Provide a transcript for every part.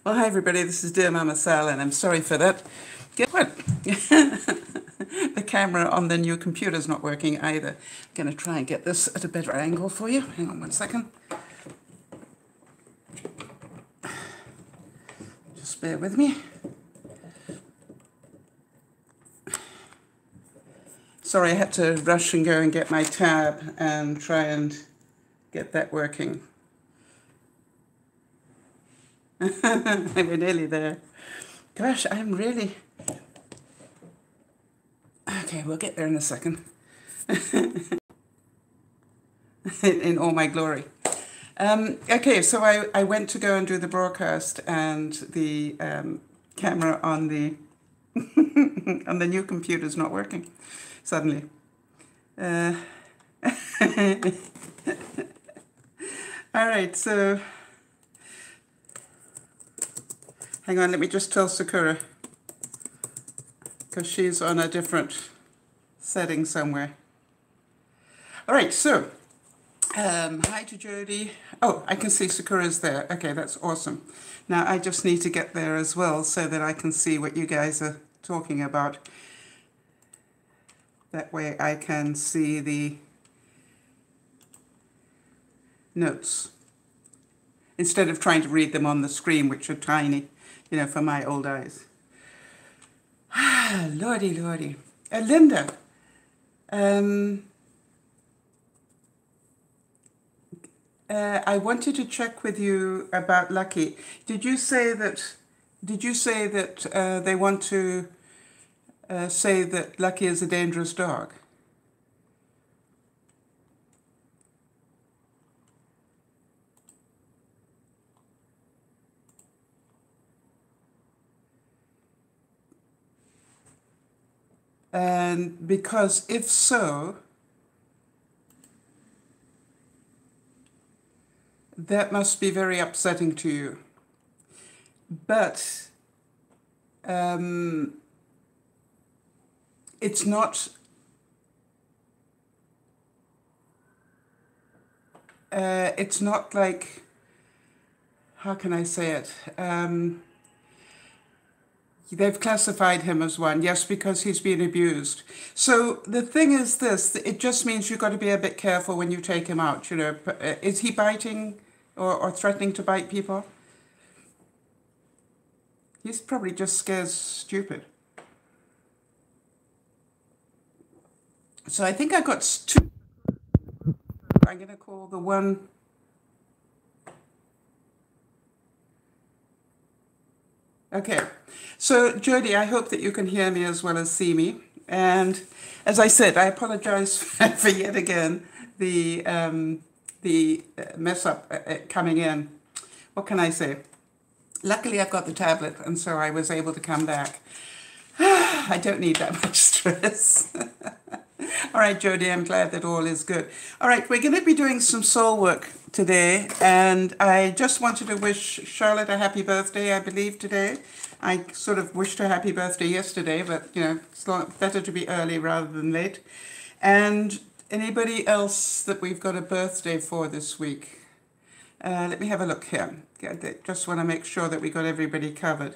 Well, hi everybody, this is DearMamaSal, and I'm sorry for that. Guess what? The camera on the new computer is not working either. I'm going to try and get this at a better angle for you. Hang on one second. Just bear with me. Sorry, I had to rush and go and get my tab and try and get that working. We're nearly there. Gosh, I'm really... Okay, we'll get there in a second. In all my glory. Okay, so I went to go and do the broadcast, and the camera on the on the new computer is not working suddenly. All right, so hang on, let me just tell Sakura, because she's on a different setting somewhere. All right, so hi to Jody. Oh, I can see Sakura's there. Okay, that's awesome. Now I just need to get there as well so that I can see what you guys are talking about. That way I can see the notes instead of trying to read them on the screen, which are tiny, you know, for my old eyes. Ah, lordy, lordy. Linda, I wanted to check with you about Lucky. Did you say that they want to say that Lucky is a dangerous dog? And because if so, that must be very upsetting to you. But it's not like, how can I say it? They've classified him as one, yes, because he's been abused. So the thing is this, it just means you've got to be a bit careful when you take him out, you know. Is he biting or threatening to bite people? He's probably just scared stupid. So I think I got two. I'm going to call the one... Okay, so Jody, I hope that you can hear me as well as see me. And as I said, I apologize for yet again the mess up coming in. What can I say? Luckily, I've got the tablet, and so I was able to come back. I don't need that much stress. All right, Jody, I'm glad that all is good. All right, we're going to be doing some soul work today, and I just wanted to wish Charlotte a happy birthday, I believe, today. I sort of wished her happy birthday yesterday, but, you know, it's better to be early rather than late. And anybody else that we've got a birthday for this week? Let me have a look here. Just want to make sure that we got everybody covered.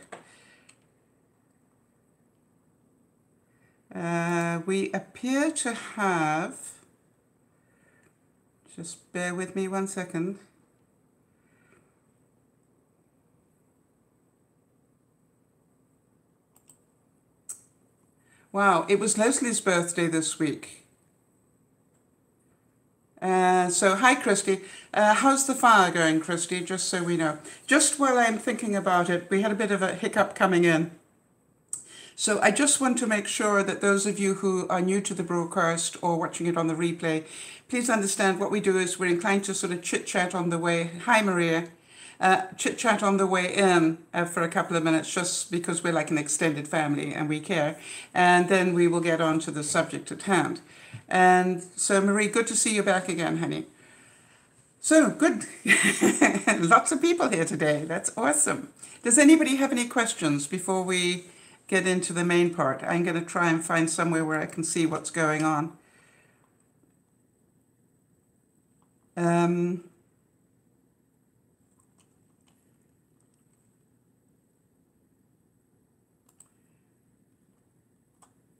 We appear to have, just bear with me one second. Wow, it was Leslie's birthday this week. So hi Christy, how's the fire going, Christy, just so we know. Just while I'm thinking about it, we had a bit of a hiccup coming in. So I just want to make sure that those of you who are new to the broadcast or watching it on the replay, please understand what we do is we're inclined to sort of chit-chat on the way. Hi, Maria. Chit-chat on the way in for a couple of minutes, just because we're like an extended family and we care. And then we will get on to the subject at hand. And so, Marie, good to see you back again, honey. So, good. Lots of people here today. That's awesome. Does anybody have any questions before we get into the main part? I'm going to try and find somewhere where I can see what's going on.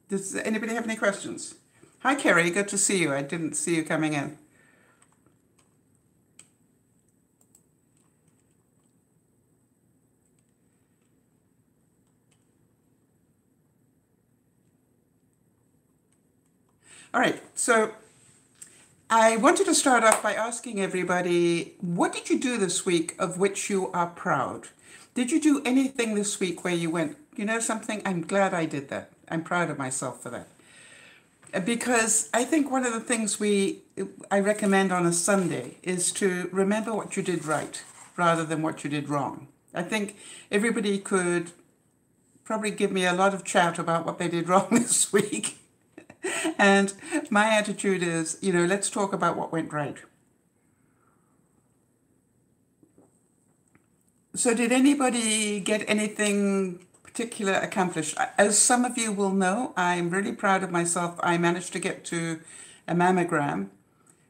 Does anybody have any questions? Hi, Kerry. Good to see you. I didn't see you coming in. All right. So I wanted to start off by asking everybody, what did you do this week of which you are proud? Did you do anything this week where you went, you know something, I'm glad I did that. I'm proud of myself for that. Because I think one of the things I recommend on a Sunday is to remember what you did right rather than what you did wrong. I think everybody could probably give me a lot of chat about what they did wrong this week. And my attitude is, let's talk about what went right. So did anybody get anything particular accomplished? As some of you will know, I'm really proud of myself. I managed to get to a mammogram,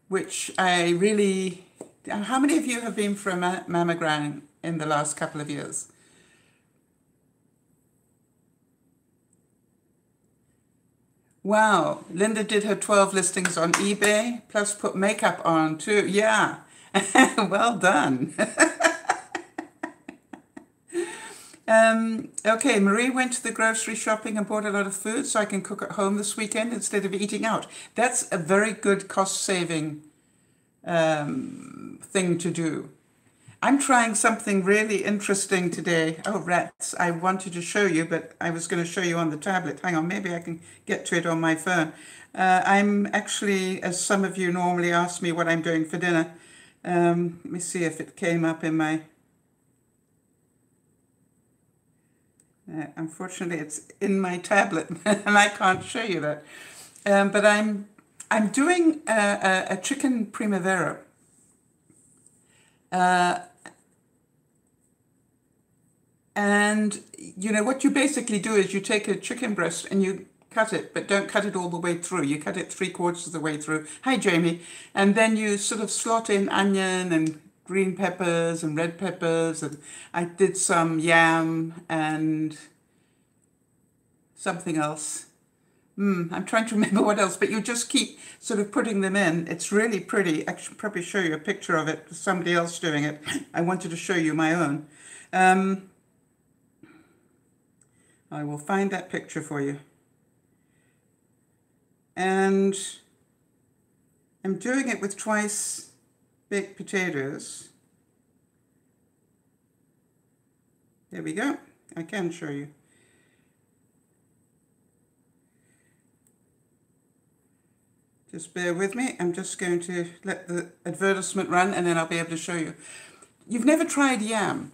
which I really... How many of you have been for a mammogram in the last couple of years? Wow, Linda did her 12 listings on eBay, plus put makeup on too. Yeah, well done. Okay, Marie went to the grocery shopping and bought a lot of food so I can cook at home this weekend instead of eating out. That's a very good cost-saving thing to do. I'm trying something really interesting today. Oh, rats. I wanted to show you, but I was going to show you on the tablet. Hang on, maybe I can get to it on my phone. I'm actually, as some of you normally ask me what I'm doing for dinner. Let me see if it came up in my... unfortunately, it's in my tablet, and I can't show you that. But I'm doing a chicken primavera. And what you basically do is you take a chicken breast and you cut it, but don't cut it all the way through. You cut it 3/4 of the way through. Hi, Jamie. And then you sort of slot in onion and green peppers and red peppers. And I did some yam and something else. I'm trying to remember what else, but you just keep sort of putting them in. It's really pretty. I should probably show you a picture of it. Somebody else doing it. I wanted to show you my own. I will find that picture for you. And I'm doing it with twice baked potatoes. There we go. I can show you. Just bear with me. I'm just going to let the advertisement run and then I'll be able to show you. You've never tried yam.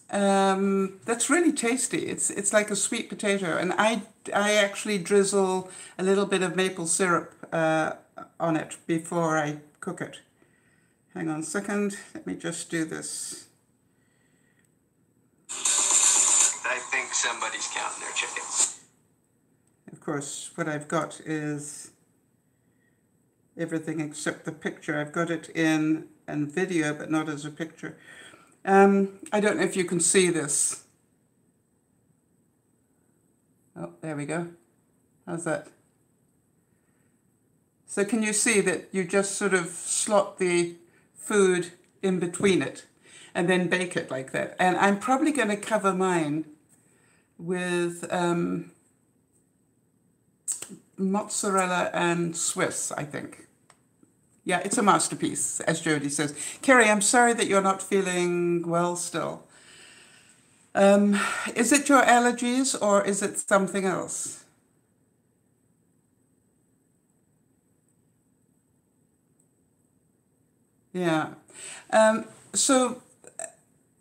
That's really tasty. It's like a sweet potato, and I actually drizzle a little bit of maple syrup on it before I cook it. Hang on a second. Let me just do this. I think somebody's counting their chickens. Of course, what I've got is everything except the picture. I've got it in video, but not as a picture. I don't know if you can see this. Oh, there we go. How's that? So can you see that you just sort of slot the food in between it and then bake it like that? And I'm probably going to cover mine with mozzarella and Swiss, I think. Yeah, it's a masterpiece, as Jody says. Kerry, I'm sorry that you're not feeling well still. Is it your allergies or is it something else? Yeah. So,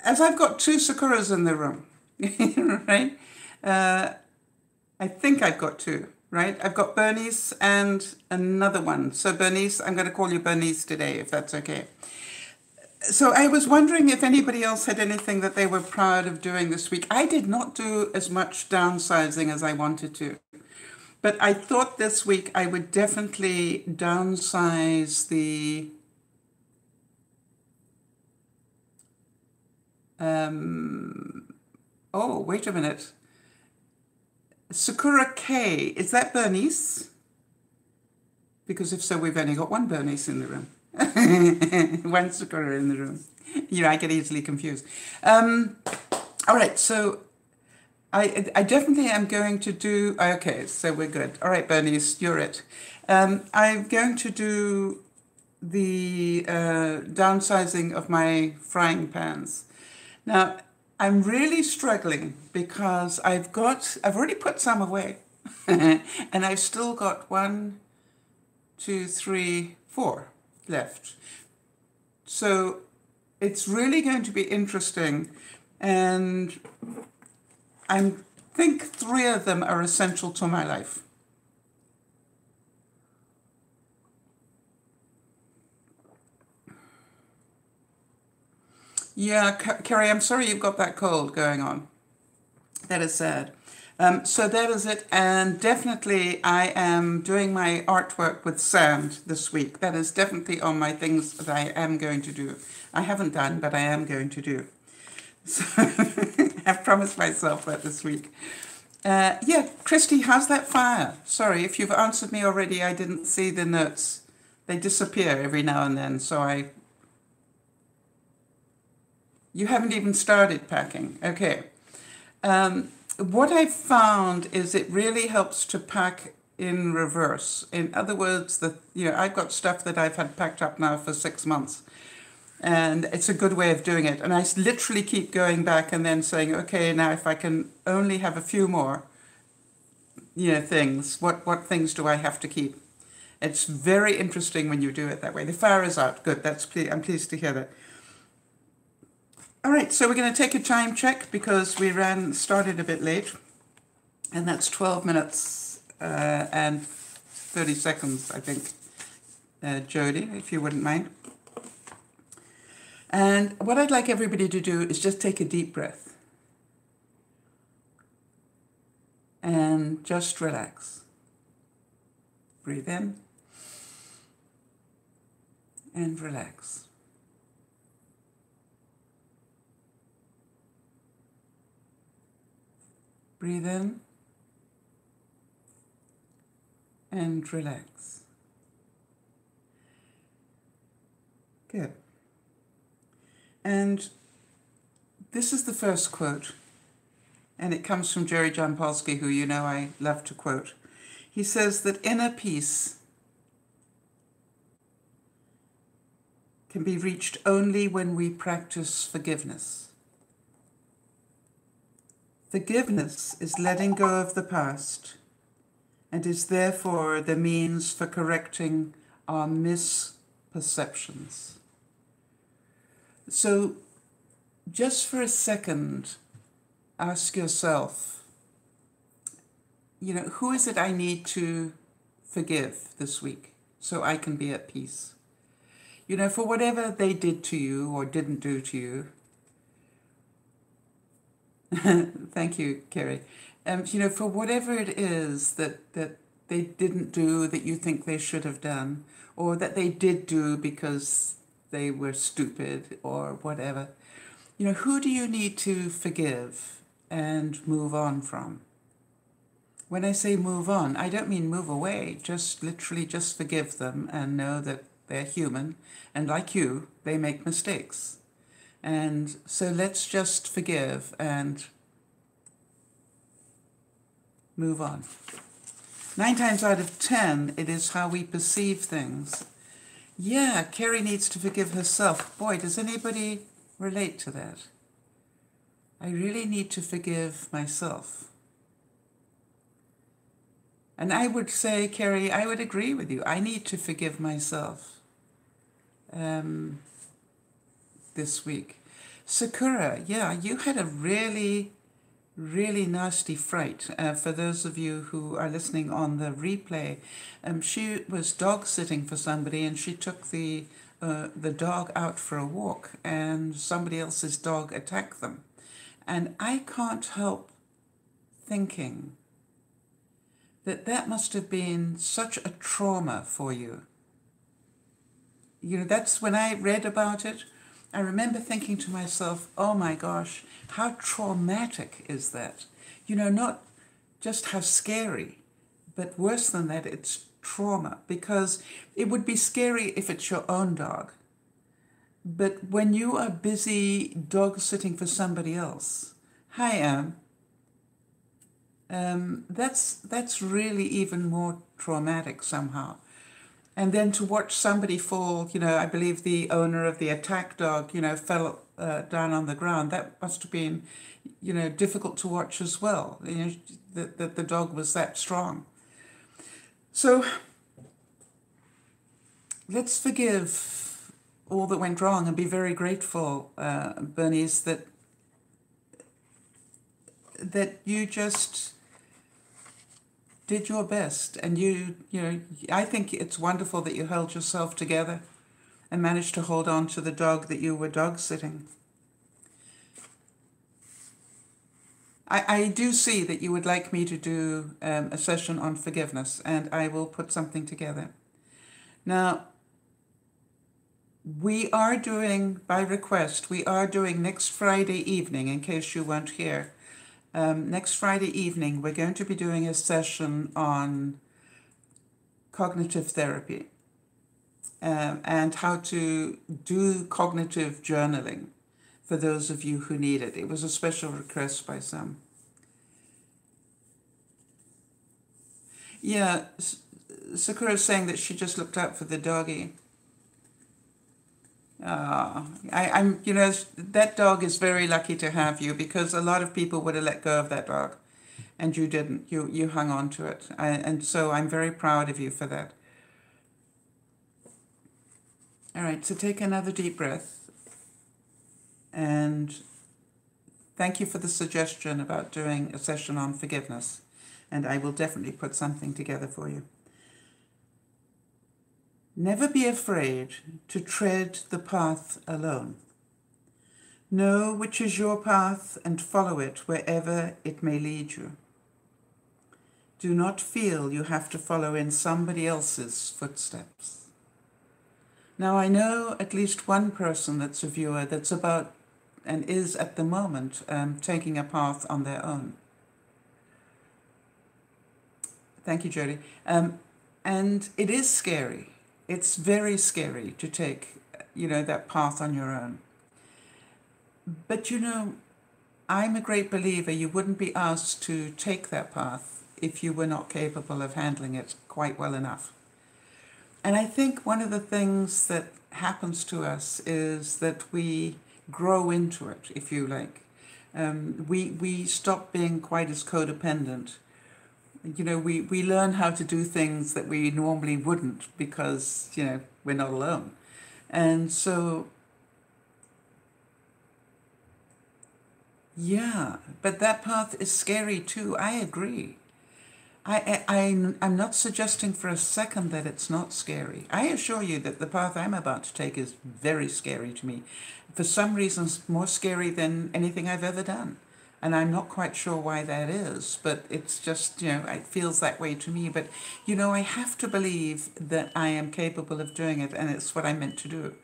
as I've got 2 Sakuras in the room, right? I think I've got 2. Right, I've got Bernice and another one. So Bernice, I'm going to call you Bernice today, if that's okay. So I was wondering if anybody else had anything that they were proud of doing this week. I did not do as much downsizing as I wanted to. But I thought this week I would definitely downsize the... oh, wait a minute. Sakura K, is that Bernice? Because if so, we've only got one Bernice in the room. One Sakura in the room. You know, I get easily confused. All right, so I definitely am going to do, okay, so we're good. All right, Bernice, you're it. I'm going to do the downsizing of my frying pans. Now, I'm really struggling because I've already put some away. And I've still got 1, 2, 3, 4 left. So it's really going to be interesting. And I think 3 of them are essential to my life. Yeah, Carrie, I'm sorry you've got that cold going on. That is sad. So that is it. And definitely I am doing my artwork with sand this week. That is definitely on my things that I am going to do. I haven't done, but I am going to do. So I've promised myself that this week. Yeah, Christy, how's that fire? Sorry, if you've answered me already, I didn't see the notes. They disappear every now and then, so You haven't even started packing. Okay. What I've found is it really helps to pack in reverse. In other words, I've got stuff that I've had packed up now for 6 months. And it's a good way of doing it. And I literally keep going back and then saying, okay, now if I can only have a few more, things, what things do I have to keep? It's very interesting when you do it that way. The fire is out. Good. I'm pleased to hear that. All right, so we're going to take a time check because we started a bit late. And that's 12 minutes and 30 seconds, I think, Jody, if you wouldn't mind. And what I'd like everybody to do is just take a deep breath. And just relax. Breathe in. And relax. Breathe in and relax. Good. And this is the first quote, and it comes from Jerry John Polsky, who you know I love to quote. He says that inner peace can be reached only when we practice forgiveness. Forgiveness is letting go of the past and is therefore the means for correcting our misperceptions. So just for a second, ask yourself, who is it I need to forgive this week so I can be at peace? For whatever they did to you or didn't do to you. Thank you, Kerry. For whatever it is that they didn't do that you think they should have done, or that they did do because they were stupid or whatever, who do you need to forgive and move on from? When I say move on, I don't mean move away, just literally just forgive them and know that they're human, and like you, they make mistakes. And so let's just forgive and move on. 9 times out of 10, it is how we perceive things. Yeah, Carrie needs to forgive herself. Boy, does anybody relate to that? I really need to forgive myself. And I would say, Carrie, I would agree with you. I need to forgive myself this week. Sakura, yeah, you had a really, really nasty fright. For those of you who are listening on the replay, she was dog sitting for somebody and she took the dog out for a walk and somebody else's dog attacked them. And I can't help thinking that must have been such a trauma for you. That's when I read about it. I remember thinking to myself, oh my gosh, how traumatic is that? Not just how scary. But worse than that, it's trauma, because it would be scary if it's your own dog. But when you are busy dog sitting for somebody else, hi that's really even more traumatic somehow. And then to watch somebody fall, I believe the owner of the attack dog, fell down on the ground. That must have been, difficult to watch as well. That the dog was that strong. So let's forgive all that went wrong and be very grateful, Bernice, that you just did your best, and I think it's wonderful that you held yourself together and managed to hold on to the dog that you were dog sitting. I do see that you would like me to do a session on forgiveness, and I will put something together. Now, we are doing, by request, we are doing next Friday evening, in case you weren't here. Next Friday evening, we're going to be doing a session on cognitive therapy and how to do cognitive journaling for those of you who need it. It was a special request by some. Yeah, Sakura is saying that she just looked out for the doggy. I'm, that dog is very lucky to have you, because a lot of people would have let go of that dog, and you didn't. You hung on to it, and so I'm very proud of you for that. All right, so take another deep breath, and thank you for the suggestion about doing a session on forgiveness, and I will definitely put something together for you. Never be afraid to tread the path alone. Know which is your path and follow it wherever it may lead you. Do not feel you have to follow in somebody else's footsteps. Now, I know at least one person that's a viewer that's about and is at the moment taking a path on their own. Thank you, Jody. And it is scary. It's very scary to take, that path on your own. But, I'm a great believer you wouldn't be asked to take that path if you were not capable of handling it quite well enough. And I think one of the things that happens to us is that we grow into it, if you like. We stop being quite as codependent. We learn how to do things that we normally wouldn't, because, we're not alone. And so, yeah, but that path is scary too. I agree. I'm not suggesting for a second that it's not scary. I assure you that the path I'm about to take is very scary to me. For some reasons, more scary than anything I've ever done. And I'm not quite sure why that is, but it's just, it feels that way to me. But, I have to believe that I am capable of doing it, and it's what I'm meant to do,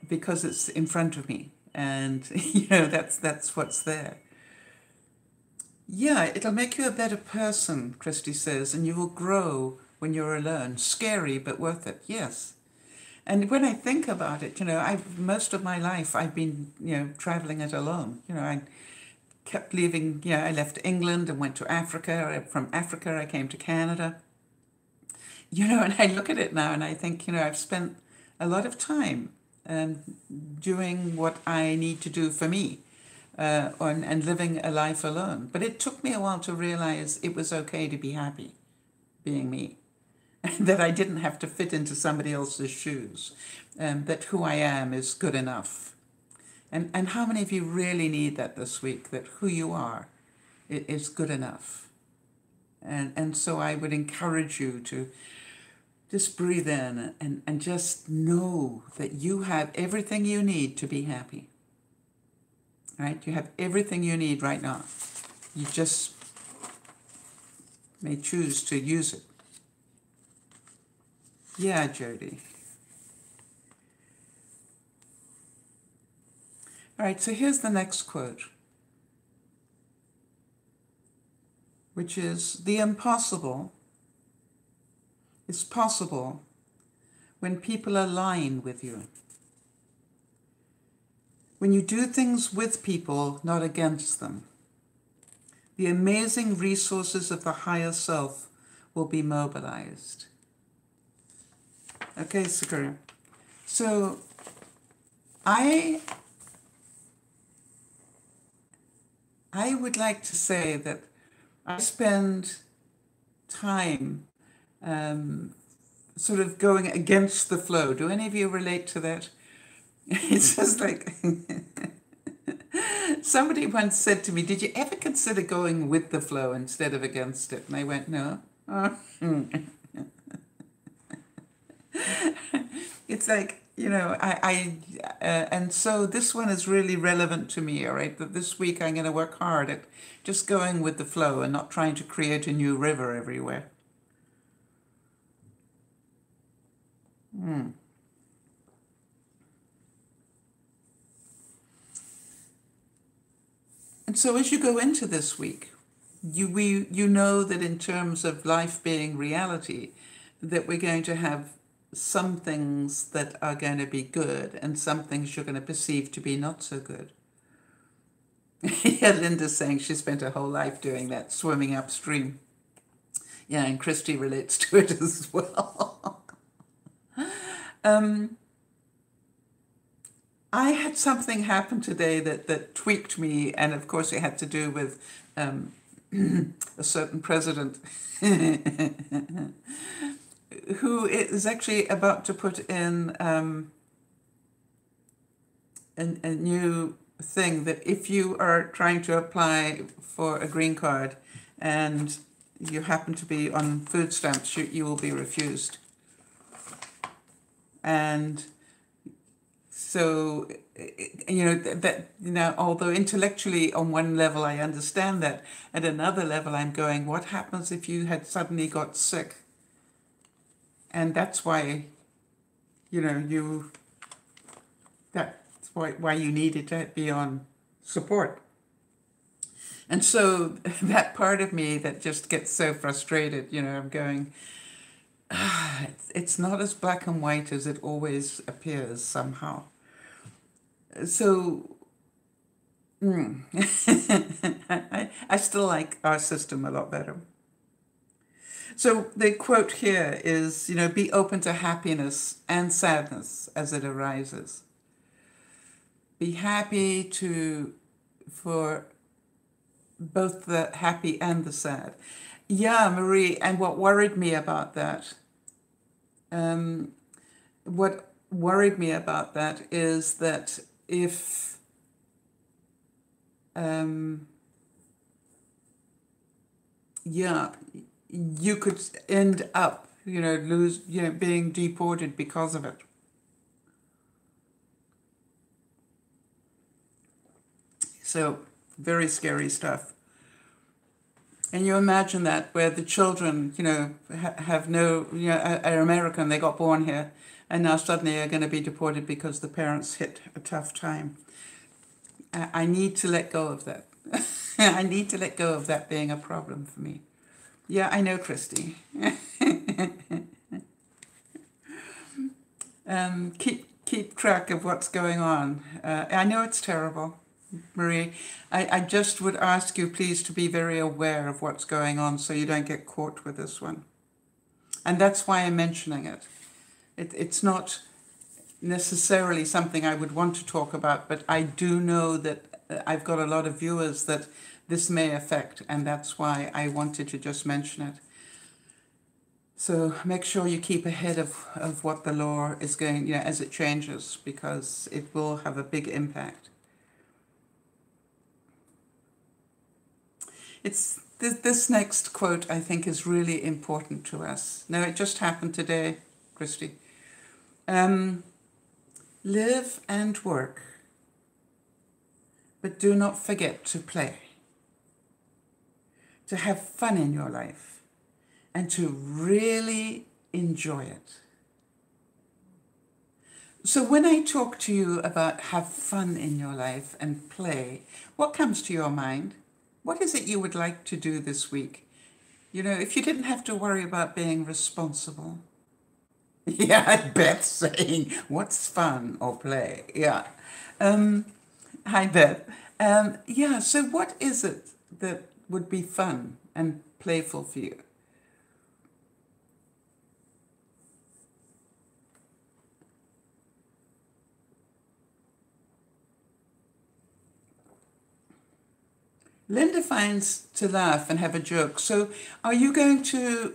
because it's in front of me. And, that's what's there. Yeah, it'll make you a better person, Christy says, and you will grow when you're alone. Scary, but worth it, yes. And when I think about it, most of my life I've been, traveling it alone. I kept leaving, I left England and went to Africa. From Africa, I came to Canada. And I look at it now and I think, I've spent a lot of time doing what I need to do for me. And living a life alone. But it took me a while to realize it was okay to be happy being me. And that I didn't have to fit into somebody else's shoes. That who I am is good enough. And how many of you really need that this week? That who you are is good enough. And so I would encourage you to just breathe in and just know that you have everything you need to be happy. Right? You have everything you need right now. You just may choose to use it. Yeah, Jody. All right, so here's the next quote. which is the impossible is possible when people align with you. When you do things with people, not against them, the amazing resources of the higher self will be mobilized. Okay, Sakura. So I would like to say that I spend time sort of going against the flow. Do any of you relate to that? It's just like somebody once said to me, did you ever consider going with the flow instead of against it? And I went, no. It's like, you know, and so this one is really relevant to me, all right? That this week I'm going to work hard at just going with the flow and not trying to create a new river everywhere. And so as you go into this week, you know that in terms of life being reality, that we're going to have some things that are going to be good and some things you're going to perceive to be not so good. Yeah, Linda's saying she spent her whole life doing that, swimming upstream. Yeah, and Christy relates to it as well. I had something happen today that tweaked me, and of course it had to do with a certain president who is actually about to put in a new thing that if you are trying to apply for a green card and you happen to be on food stamps, you will be refused. And so, you know, that, you know, although intellectually on one level I understand that, at another level I'm going, what happens if you had suddenly got sick? And that's why, you know, that's why you needed to be on support. And so that part of me that just gets so frustrated, you know, I'm going, it's not as black and white as it always appears somehow. So I still like our system a lot better. So the quote here is, you know, be open to happiness and sadness as it arises. Be happy for both the happy and the sad. Yeah, Marie, and what worried me about that, is that if you could end up, you know, being deported because of it. So very scary stuff. And you imagine that where the children, you know, have no, you know, are American, they got born here, and now suddenly are going to be deported because the parents hit a tough time. I need to let go of that. I need to let go of that being a problem for me. Yeah, I know, Christy. Keep track of what's going on. I know it's terrible, Marie. I just would ask you, please, to be very aware of what's going on so you don't get caught with this one. And that's why I'm mentioning it. It's not necessarily something I would want to talk about, but I do know that I've got a lot of viewers that this may affect, and that's why I wanted to just mention it. So make sure you keep ahead of what the law is going, you know, as it changes, because it will have a big impact. It's this next quote, I think, is really important to us. Now, it just happened today, Christy. Live and work, but do not forget to play, to have fun in your life, and to really enjoy it. So when I talk to you about have fun in your life and play, what comes to your mind? What is it you would like to do this week? You know, if you didn't have to worry about being responsible. Yeah, I bet saying what's fun or play. Yeah. Hi, Beth. Yeah, so what is it that would be fun and playful for you? Linda finds to laugh and have a joke. So are you going to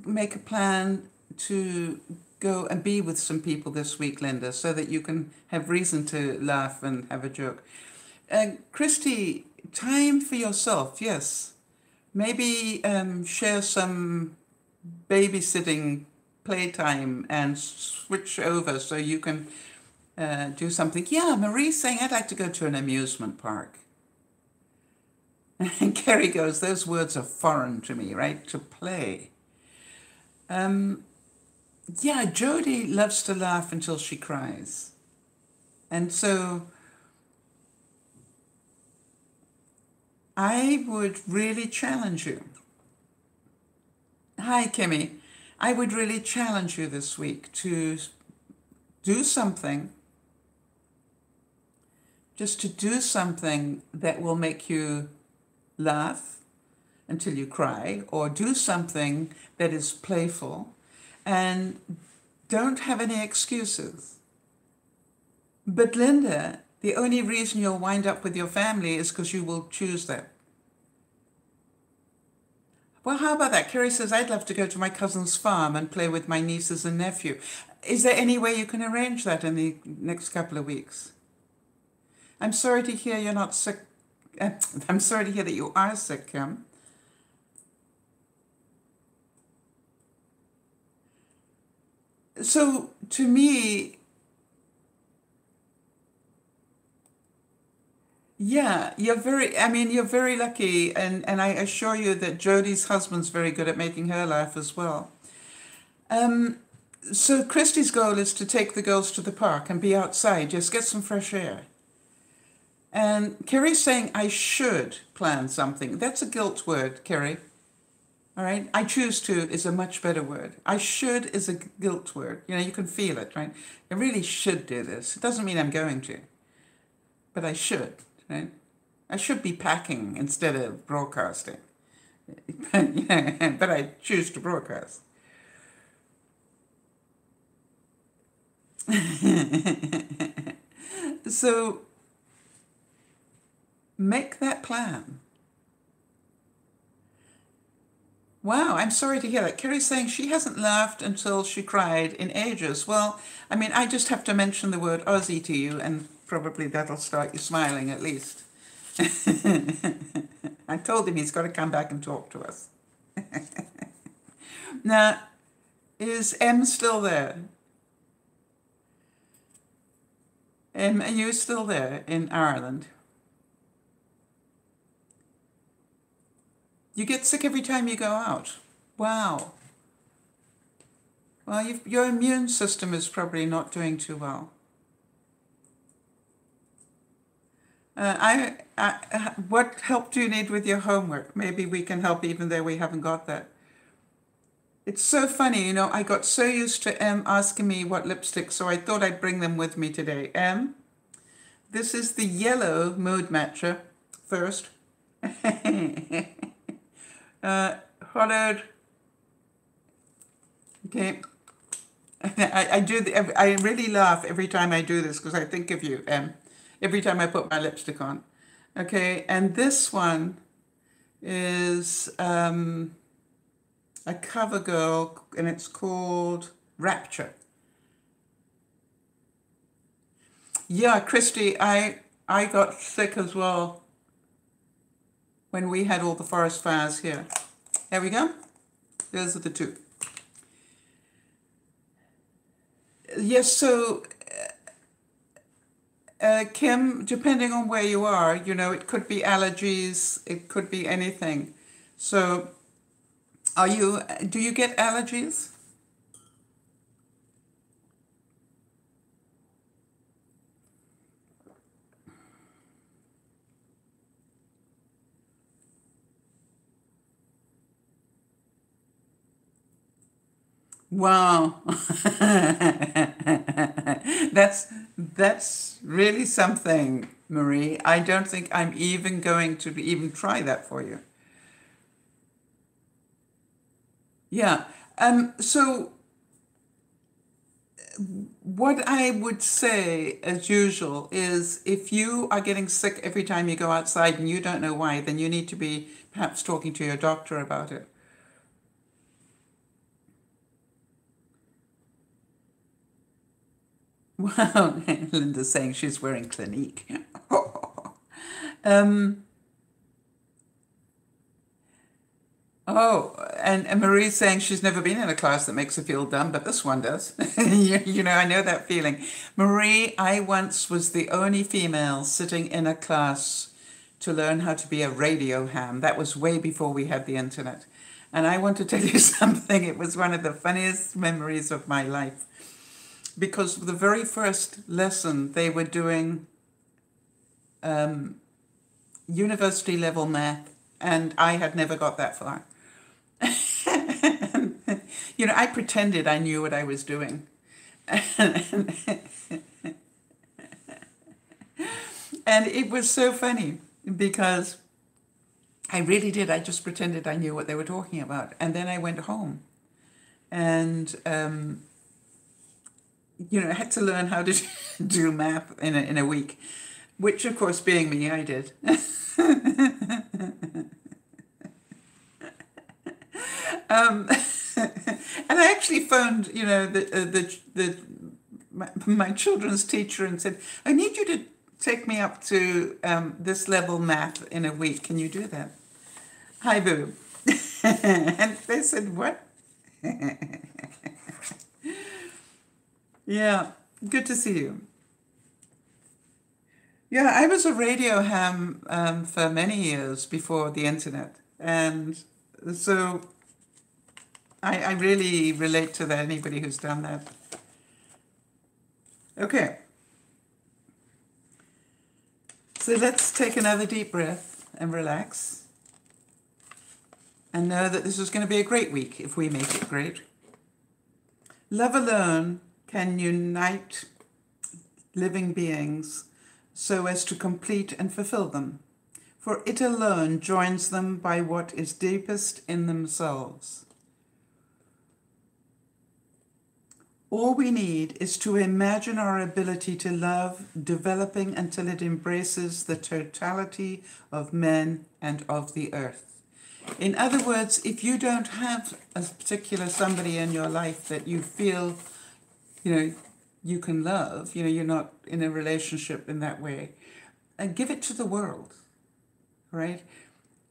make a plan to go and be with some people this week, Linda, so that you can have reason to laugh and have a joke? Christy, time for yourself, yes. Maybe share some babysitting playtime and switch over so you can do something. Yeah, Marie's saying I'd like to go to an amusement park. And Kerry goes, those words are foreign to me, right? To play. Yeah, Jodie loves to laugh until she cries. And so I would really challenge you. Hi, Kimmy. I would really challenge you this week to do something, just to do something that will make you laugh until you cry, or do something that is playful, and don't have any excuses. But Linda, the only reason you'll wind up with your family is because you will choose that. Well, how about that? Kerry says, I'd love to go to my cousin's farm and play with my nieces and nephew. Is there any way you can arrange that in the next couple of weeks? I'm sorry to hear you're not sick. I'm sorry to hear that you are sick, Kim. So to me, yeah, you're very lucky, and I assure you that Jodie's husband's very good at making her laugh as well. So Christy's goal is to take the girls to the park and be outside, just get some fresh air. And Kerry's saying, I should plan something. That's a guilt word, Kerry. All right? I choose to is a much better word. I should is a guilt word. You know, you can feel it, right? I really should do this. It doesn't mean I'm going to, but I should, right? I should be packing instead of broadcasting. But I choose to broadcast. So make that plan. Wow, I'm sorry to hear that. Kerry's saying she hasn't laughed until she cried in ages. Well, I mean, I just have to mention the word Aussie to you, and probably that'll start you smiling at least. I told him he's got to come back and talk to us. Now, is M still there? M, are you still there in Ireland? You get sick every time you go out. Wow. Well, your immune system is probably not doing too well. What help do you need with your homework? Maybe we can help even though we haven't got that. It's so funny, you know, I got so used to M asking me what lipstick, so I thought I'd bring them with me today. M, this is the yellow mood matcher first. Followed. Okay. I really laugh every time I do this because I think of you, every time I put my lipstick on. Okay, and this one is a cover girl, and it's called Rapture. Yeah, Christy, I got sick as well when we had all the forest fires here. There we go. Those are the two. Yes, so Kim, depending on where you are, you know, it could be allergies, it could be anything. So do you get allergies? Wow. That's really something, Marie. I don't think I'm even going to even try that for you. Yeah. So what I would say, as usual, is if you are getting sick every time you go outside and you don't know why, then you need to be perhaps talking to your doctor about it. Well, Linda's saying she's wearing Clinique. um, and Marie's saying she's never been in a class that makes her feel dumb, but this one does. You know, I know that feeling. Marie, I once was the only female sitting in a class to learn how to be a radio ham. That was way before we had the internet. And I want to tell you something. It was one of the funniest memories of my life. Because the very first lesson, they were doing university level math, and I had never got that far. You know, I pretended I knew what I was doing. And it was so funny because I really did. I just pretended I knew what they were talking about. And then I went home and, you know, I had to learn how to do math in a week, which, of course, being me, I did. And I actually phoned, you know, my children's teacher and said, I need you to take me up to this level math in a week. Can you do that? Hi, boo. And they said, what? Yeah, good to see you. Yeah, I was a radio ham for many years before the internet. And so I really relate to that, anybody who's done that. Okay. So let's take another deep breath and relax. And know that this is going to be a great week if we make it great. Love alone can unite living beings so as to complete and fulfill them. For it alone joins them by what is deepest in themselves. All we need is to imagine our ability to love developing until it embraces the totality of men and of the earth. In other words, if you don't have a particular somebody in your life that you feel, you know, you can love, you know, you're not in a relationship in that way, and give it to the world, right?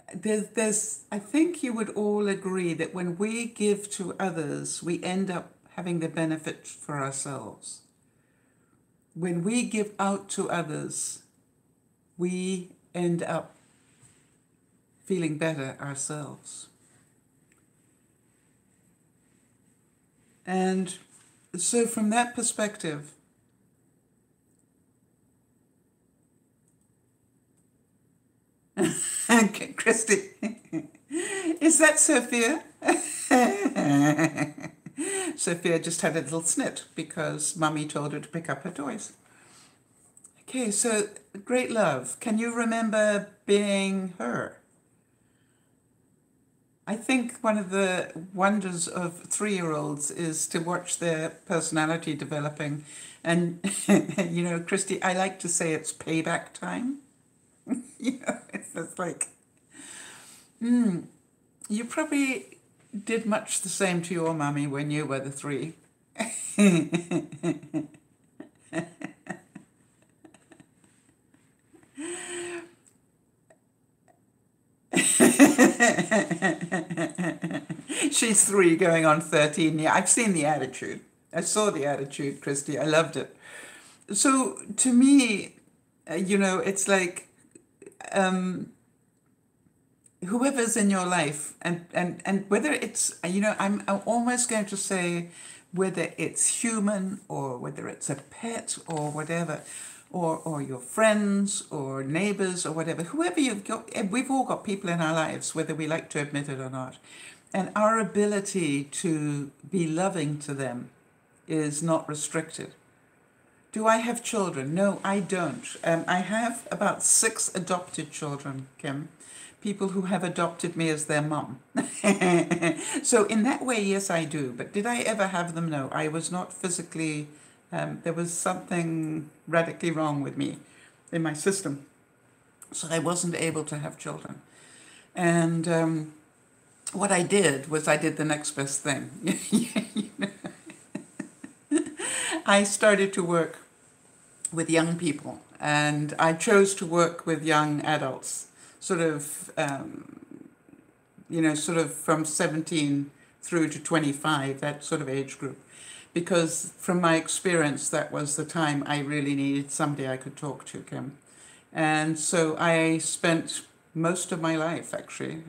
I think you would all agree that when we give to others, we end up having the benefit for ourselves. When we give out to others, we end up feeling better ourselves. And so from that perspective, okay, Christy, is that Sophia? Sophia just had a little snit because Mummy told her to pick up her toys. Okay, so great love. Can you remember being her? I think one of the wonders of 3-year-olds is to watch their personality developing. And, you know, Christy, I like to say it's payback time. You know, it's just like, you probably did much the same to your mummy when you were the 3. She's 3 going on 13. Yeah, I've seen the attitude. I saw the attitude, Christy. I loved it. So to me, you know, it's like whoever's in your life, and whether it's, you know, I'm almost going to say whether it's human or whether it's a pet or whatever, or your friends or neighbors or whatever, whoever you've got, we've all got people in our lives, whether we like to admit it or not. And our ability to be loving to them is not restricted. Do I have children? No, I don't. I have about 6 adopted children, Kim. People who have adopted me as their mum. So in that way, yes, I do. But did I ever have them? No, I was not physically, there was something radically wrong with me in my system. So I wasn't able to have children. And what I did was I did the next best thing. I started to work with young people, and I chose to work with young adults, sort of, sort of from 17 through to 25, that sort of age group. Because from my experience, that was the time I really needed somebody I could talk to, Kim. And so I spent most of my life, actually,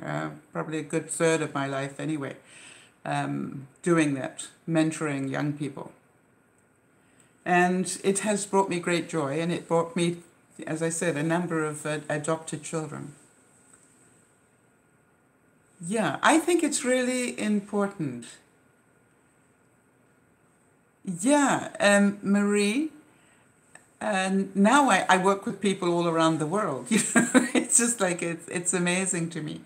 probably a good third of my life anyway, doing that, mentoring young people. And it has brought me great joy, and it brought me, as I said, a number of adopted children. Yeah, I think it's really important. Yeah, Marie, and now I work with people all around the world. It's just like it's amazing to me.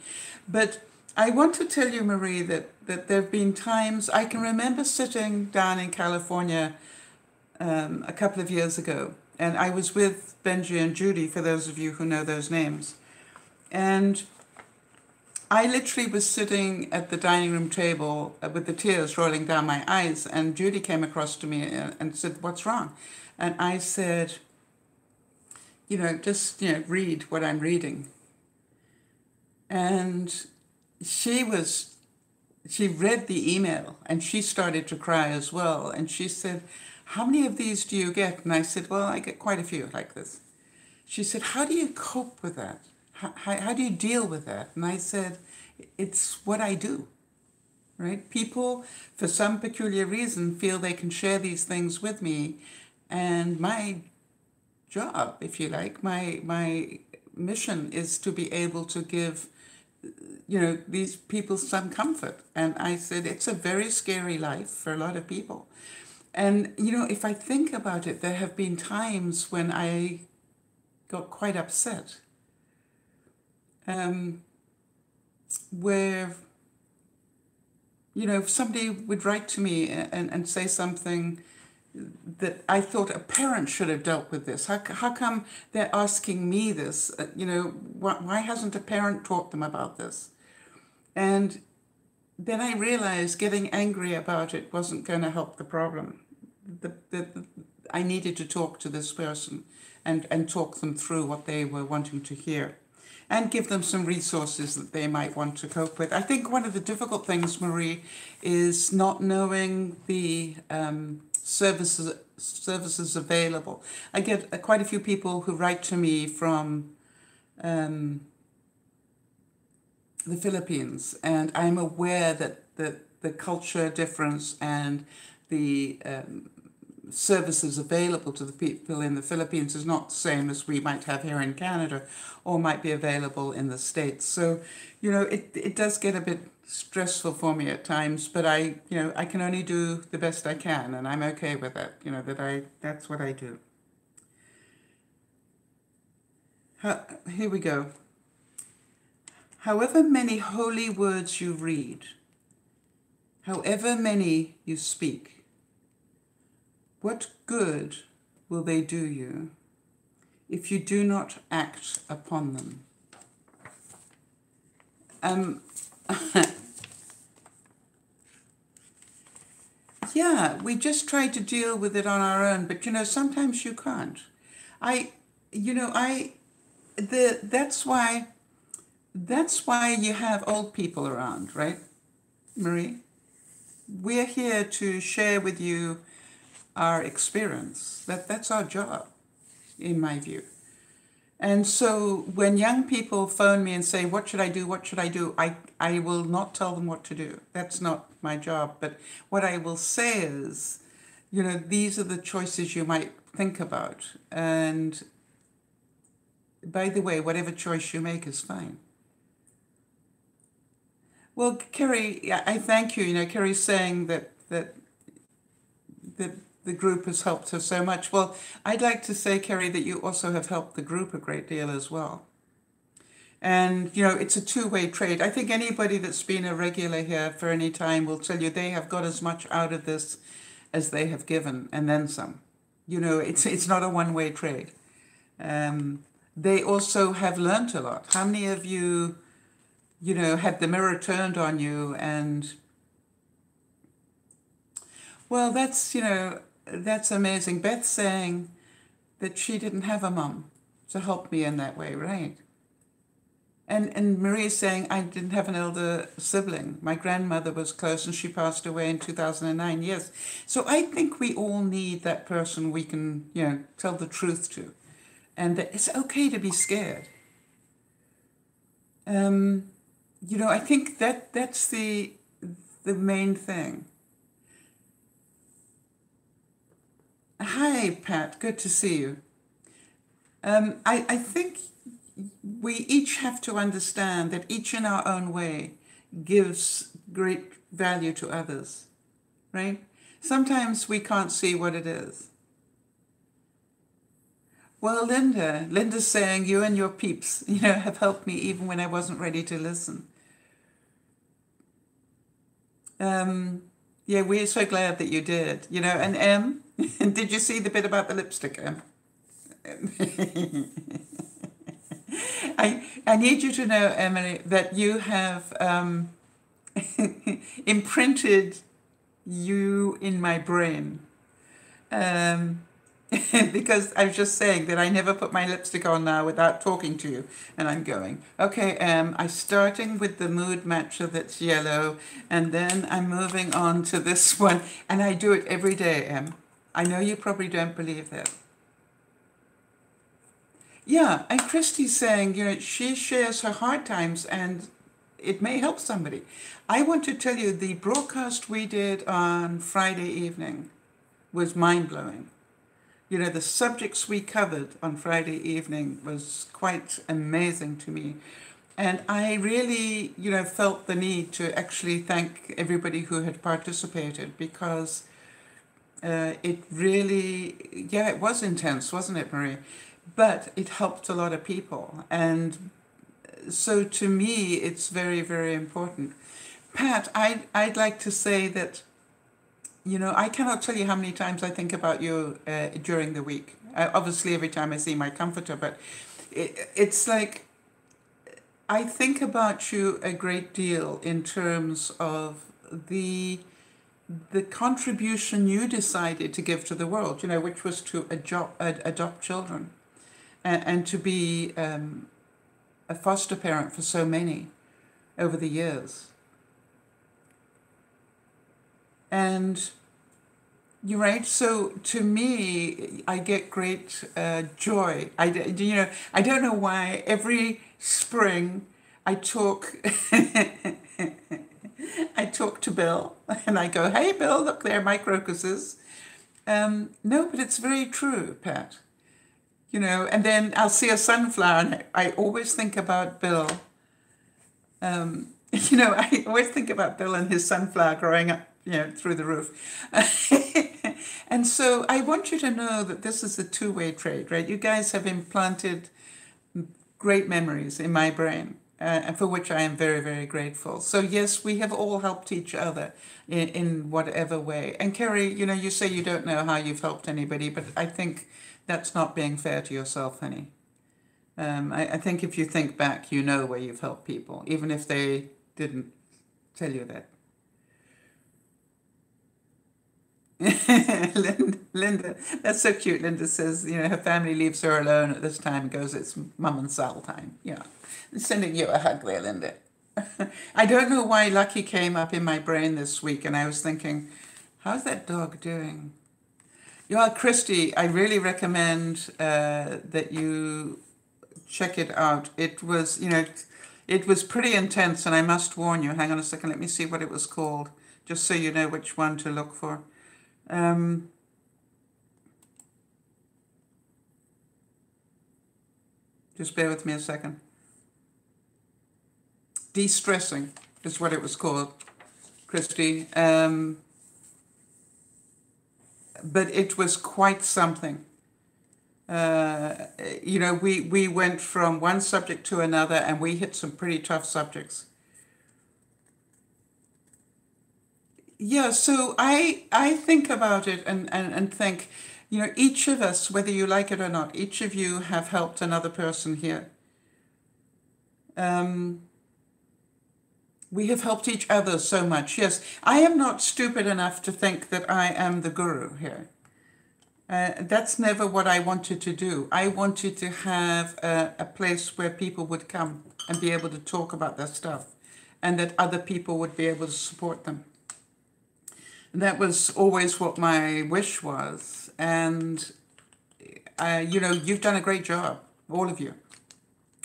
But I want to tell you, Marie, that there have been times I can remember sitting down in California a couple of years ago, and I was with Benji and Judy, for those of you who know those names. And I literally was sitting at the dining room table with the tears rolling down my eyes, and Judy came across to me and said, "What's wrong?" And I said, just read what I'm reading. And she read the email, and she started to cry as well. And she said, "How many of these do you get?" And I said, "Well, I get quite a few like this." She said, "How do you cope with that? How do you deal with that?" And I said, "It's what I do." Right? People, for some peculiar reason, feel they can share these things with me. And my job, if you like, my mission is to be able to give, these people some comfort. And I said, it's a very scary life for a lot of people. And, if I think about it, there have been times when I got quite upset. Where, if somebody would write to me and say something that I thought a parent should have dealt with this. How come they're asking me this? Why hasn't a parent taught them about this? And then I realized getting angry about it wasn't going to help the problem. I needed to talk to this person and talk them through what they were wanting to hear, and give them some resources that they might want to cope with. I think one of the difficult things, Marie, is not knowing the services available. I get quite a few people who write to me from the Philippines, and I'm aware that the culture difference and the services available to the people in the Philippines is not the same as we might have here in Canada, or might be available in the States. So, it does get a bit stressful for me at times, but I can only do the best I can, and I'm okay with that, that's what I do. Here we go. However many holy words you read, however many you speak, what good will they do you if you do not act upon them? Yeah, we just try to deal with it on our own, but sometimes you can't. That's why you have old people around, right, Marie? We're here to share with you our experience. That's our job, in my view. And so when young people phone me and say, "What should I do? What should I do?" I will not tell them what to do. That's not my job. But what I will say is, these are the choices you might think about. And by the way, whatever choice you make is fine. Well, Kerry, yeah, I thank you. You know, Kerry's saying that the group has helped her so much. Well, I'd like to say, Kerry, that you also have helped the group a great deal as well. And, you know, it's a two-way trade. I think anybody that's been a regular here for any time will tell you they have got as much out of this as they have given, and then some. You know, it's not a one-way trade. They also have learnt a lot. How many of you, you know, had the mirror turned on you and, well, that's, you know, that's amazing. Beth saying that she didn't have a mum to help me in that way, right? And Marie saying, I didn't have an elder sibling. My grandmother was close and she passed away in 2009. Yes. So I think we all need that person we can, you know, tell the truth to. And that it's okay to be scared. You know, I think that's the main thing. Hi, Pat. Good to see you. I think we each have to understand that each in our own way gives great value to others, right? Sometimes we can't see what it is. Well, Linda's saying you and your peeps, you know, have helped me even when I wasn't ready to listen. Yeah, we're so glad that you did, you know, and Em, did you see the bit about the lipstick, Em? I need you to know, Emily, that you have imprinted you in my brain. Because I was just saying that I never put my lipstick on now without talking to you. And I'm going, okay, I'm starting with the mood matcher that's yellow, and then I'm moving on to this one. And I do it every day, Em. I know you probably don't believe that. Yeah, and Christy's saying, you know, she shares her hard times and it may help somebody. I want to tell you the broadcast we did on Friday evening was mind-blowing. You know, the subjects we covered on Friday evening was quite amazing to me. And I really, you know, felt the need to actually thank everybody who had participated because it really, yeah, it was intense, wasn't it, Marie? But it helped a lot of people. And so to me, it's very, very important. Pat, I'd like to say that, you know, I cannot tell you how many times I think about you during the week. Obviously, every time I see my comforter, but it's like I think about you a great deal in terms of the contribution you decided to give to the world, you know, which was to adopt children and to be a foster parent for so many over the years. And you're right. So to me, I get great joy. I don't know why every spring I talk I talk to Bill and I go, hey, Bill, look there, my crocuses. No, but it's very true, Pat. You know, and then I'll see a sunflower and I always think about Bill. You know, I always think about Bill and his sunflower growing up, you know, through the roof. And so I want you to know that this is a two-way trade, right? You guys have implanted great memories in my brain, and for which I am very, very grateful. So yes, we have all helped each other in whatever way. And Kerry, you know, you say you don't know how you've helped anybody, but I think that's not being fair to yourself, honey. I think if you think back, you know where you've helped people, even if they didn't tell you that. Linda, that's so cute. Linda says, you know, her family leaves her alone at this time and goes, it's Mum and Sal time. Yeah. I'm sending you a hug there, Linda. I don't know why Lucky came up in my brain this week, and I was thinking, how's that dog doing? Yeah, Christy, I really recommend that you check it out. It was, you know, it was pretty intense, and I must warn you. Hang on a second, let me see what it was called, just so you know which one to look for. Just bear with me a second. De-stressing. is what it was called, Christy. But it was quite something. We went from one subject to another, and we hit some pretty tough subjects. Yeah, so I think about it and think, each of us, whether you like it or not, each of you have helped another person here. We have helped each other so much. Yes, I am not stupid enough to think that I am the guru here. That's never what I wanted to do. I wanted to have a place where people would come and be able to talk about their stuff, and that other people would be able to support them. And that was always what my wish was. And, you've done a great job, all of you.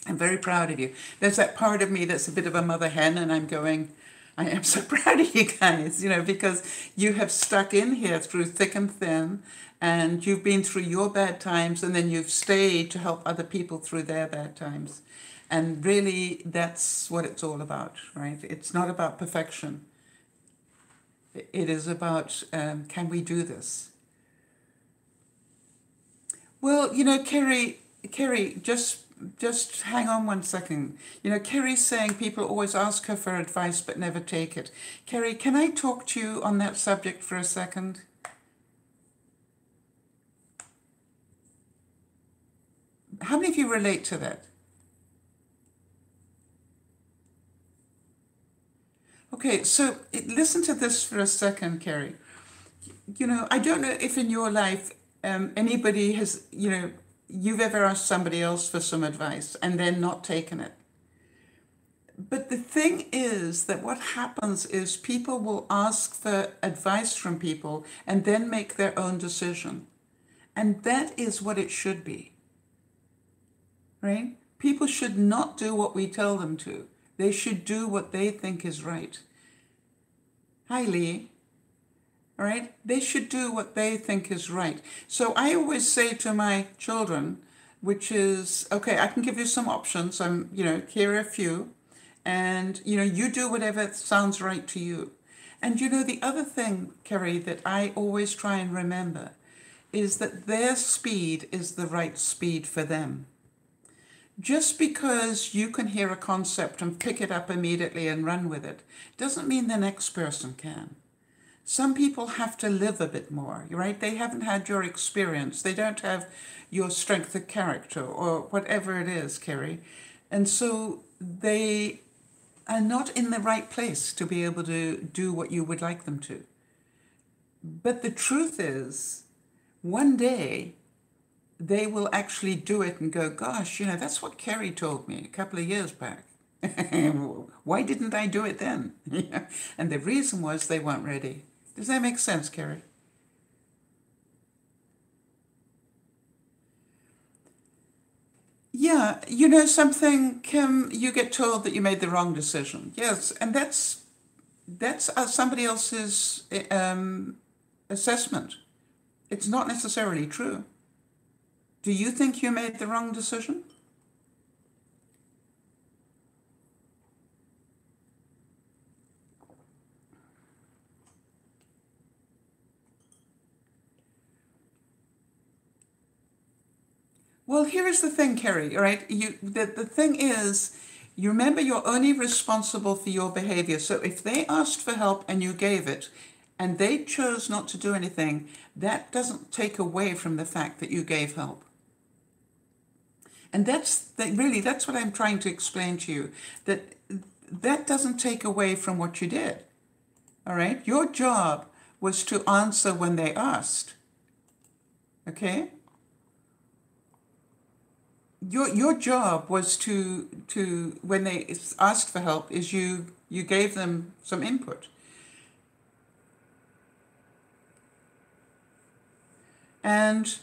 I'm very proud of you. There's that part of me that's a bit of a mother hen, and I'm going, I am so proud of you guys, because you have stuck in here through thick and thin, and you've been through your bad times, and then you've stayed to help other people through their bad times. And really, that's what it's all about, right? It's not about perfection. It is about, can we do this? Well, Kerry, just hang on one second. Kerry's saying people always ask her for advice but never take it. Kerry, can I talk to you on that subject for a second? How many of you relate to that? Okay, so listen to this for a second, Kerry. I don't know if in your life anybody has, you've ever asked somebody else for some advice and then not taken it. But the thing is that what happens is people will ask for advice from people and then make their own decision. And that is what it should be. Right? People should not do what we tell them to. They should do what they think is right. Hi, Lee. All right? They should do what they think is right. So I always say to my children, which is, okay, I can give you some options. Here are a few. And, you do whatever sounds right to you. And, the other thing, Kerry, that I always try and remember is that their speed is the right speed for them. Just because you can hear a concept and pick it up immediately and run with it doesn't mean the next person can. Some people have to live a bit more, right? They haven't had your experience. They don't have your strength of character or whatever it is, Kerry. And so they are not in the right place to be able to do what you would like them to. But the truth is, one day, they will actually do it and go, gosh, that's what Kerry told me a couple of years back. Why didn't I do it then? And the reason was they weren't ready. Does that make sense, Kerry? Yeah, something, Kim, you get told that you made the wrong decision. Yes, and that's somebody else's assessment. It's not necessarily true. Do you think you made the wrong decision? Well, here is the thing, Kerry, all right? The thing is, you remember you're only responsible for your behavior. So if they asked for help and you gave it, and they chose not to do anything, that doesn't take away from the fact that you gave help. And that's what I'm trying to explain to you, that doesn't take away from what you did. All right? Your job was to answer when they asked. Okay? Your job was to when they asked for help is you gave them some input. And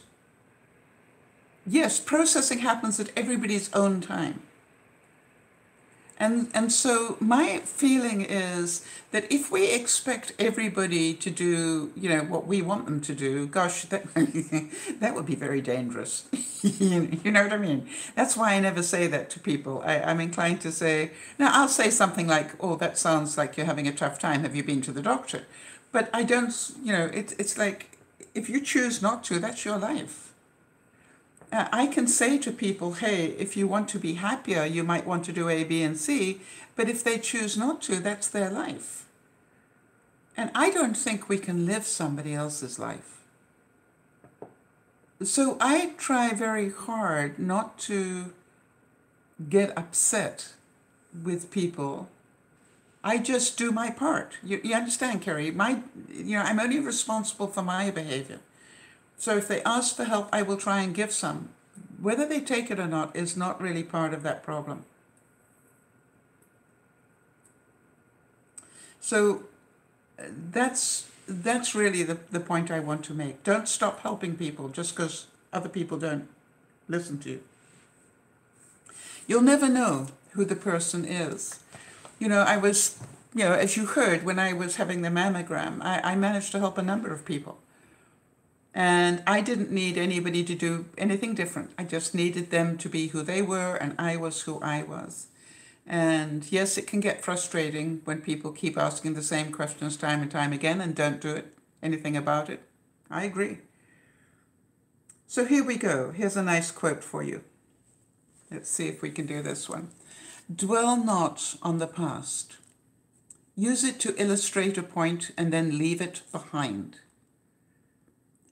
yes, processing happens at everybody's own time. And so my feeling is that if we expect everybody to do, what we want them to do, gosh, that that would be very dangerous. You know what I mean? That's why I never say that to people. I'm inclined to say, now I'll say something like, oh, that sounds like you're having a tough time. Have you been to the doctor? But I don't, it's like, if you choose not to, that's your life. I can say to people, hey, if you want to be happier, you might want to do A, B, and C, but if they choose not to, that's their life. And I don't think we can live somebody else's life. So I try very hard not to get upset with people. I just do my part. You understand, Kerry? I'm only responsible for my behavior. So if they ask for help, I will try and give some. Whether they take it or not is not really part of that problem. So that's really the point I want to make. Don't stop helping people just because other people don't listen to you. You'll never know who the person is. I was, as you heard, when I was having the mammogram, I managed to help a number of people. And I didn't need anybody to do anything different. I just needed them to be who they were, and I was who I was. And yes, it can get frustrating when people keep asking the same questions time and time again and don't do anything about it. I agree. So here we go. Here's a nice quote for you. Let's see if we can do this one. Dwell not on the past. Use it to illustrate a point and then leave it behind.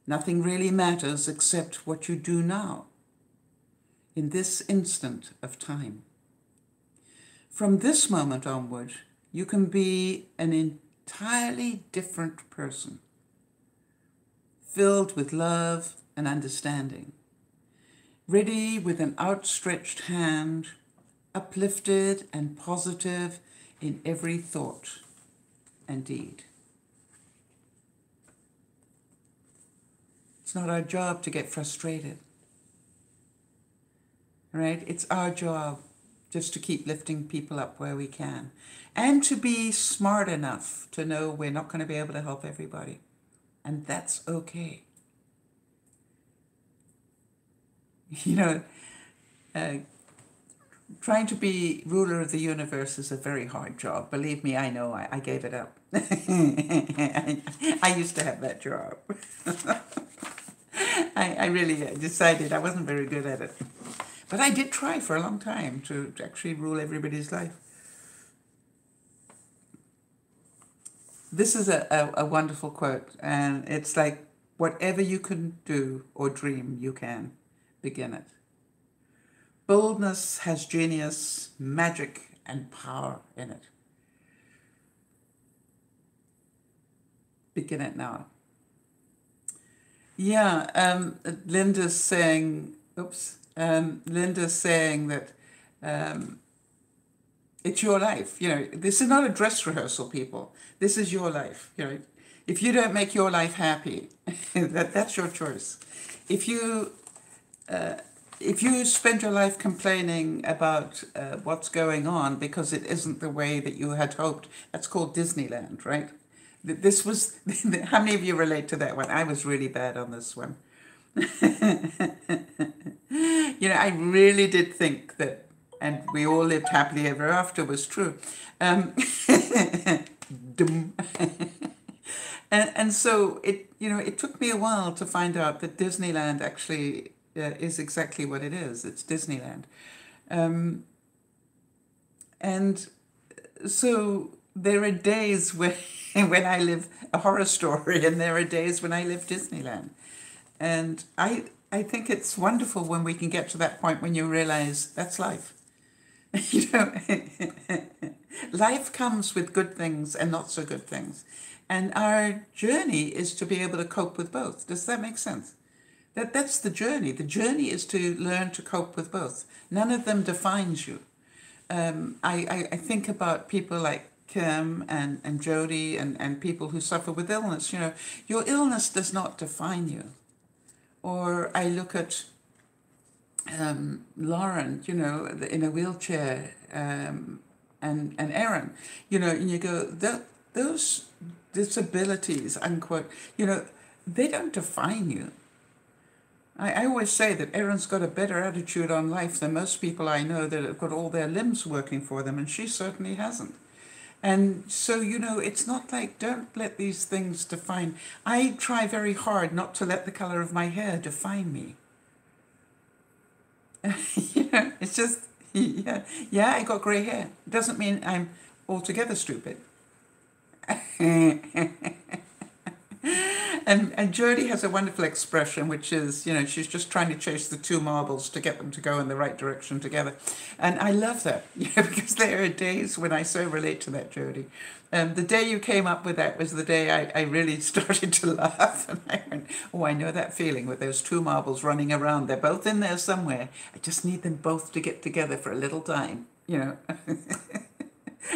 Nothing really matters except what you do now, in this instant of time. From this moment onward, you can be an entirely different person, filled with love and understanding, ready with an outstretched hand, uplifted and positive in every thought and deed. It's not our job to get frustrated, right? It's our job just to keep lifting people up where we can, and to be smart enough to know we're not going to be able to help everybody, and that's okay. Trying to be ruler of the universe is a very hard job. Believe me, I know. I gave it up. I used to have that job. I really decided I wasn't very good at it. But I did try for a long time to actually rule everybody's life. This is a wonderful quote, and it's like, whatever you can do or dream, you can. Begin it. Boldness has genius, magic, and power in it. Begin it now. Yeah, Linda's saying that it's your life. This is not a dress rehearsal, people. This is your life. If you don't make your life happy, that's your choice. If you spend your life complaining about what's going on because it isn't the way that you had hoped, that's called Disneyland, right? This was, how many of you relate to that one? I was really bad on this one. I really did think that, and we all lived happily ever after was true. And so it took me a while to find out that Disneyland actually is exactly what it is. It's Disneyland. And so there are days when I live a horror story, and there are days when I live Disneyland. And I think it's wonderful when we can get to that point when you realize that's life. Life comes with good things and not so good things. And our journey is to be able to cope with both. Does that make sense? That's the journey. The journey is to learn to cope with both. None of them defines you. I think about people like Kim and Jody and people who suffer with illness. Your illness does not define you. Or I look at Lauren, in a wheelchair, and Aaron, you know, and you go, those disabilities, unquote, you know, they don't define you. I always say that Erin's got a better attitude on life than most people I know that have got all their limbs working for them, and she certainly hasn't. And so, you know, it's not like, don't let these things define. I try very hard not to let the color of my hair define me. You know, it's just, yeah, I got gray hair. It doesn't mean I'm altogether stupid. And Jodie has a wonderful expression, which is, you know, she's just trying to chase the two marbles to get them to go in the right direction together. And I love that, you know, because there are days when I so relate to that, Jodie. The day you came up with that was the day I really started to laugh. And I went, oh, I know that feeling with those two marbles running around. They're both in there somewhere. I just need them both to get together for a little time, you know.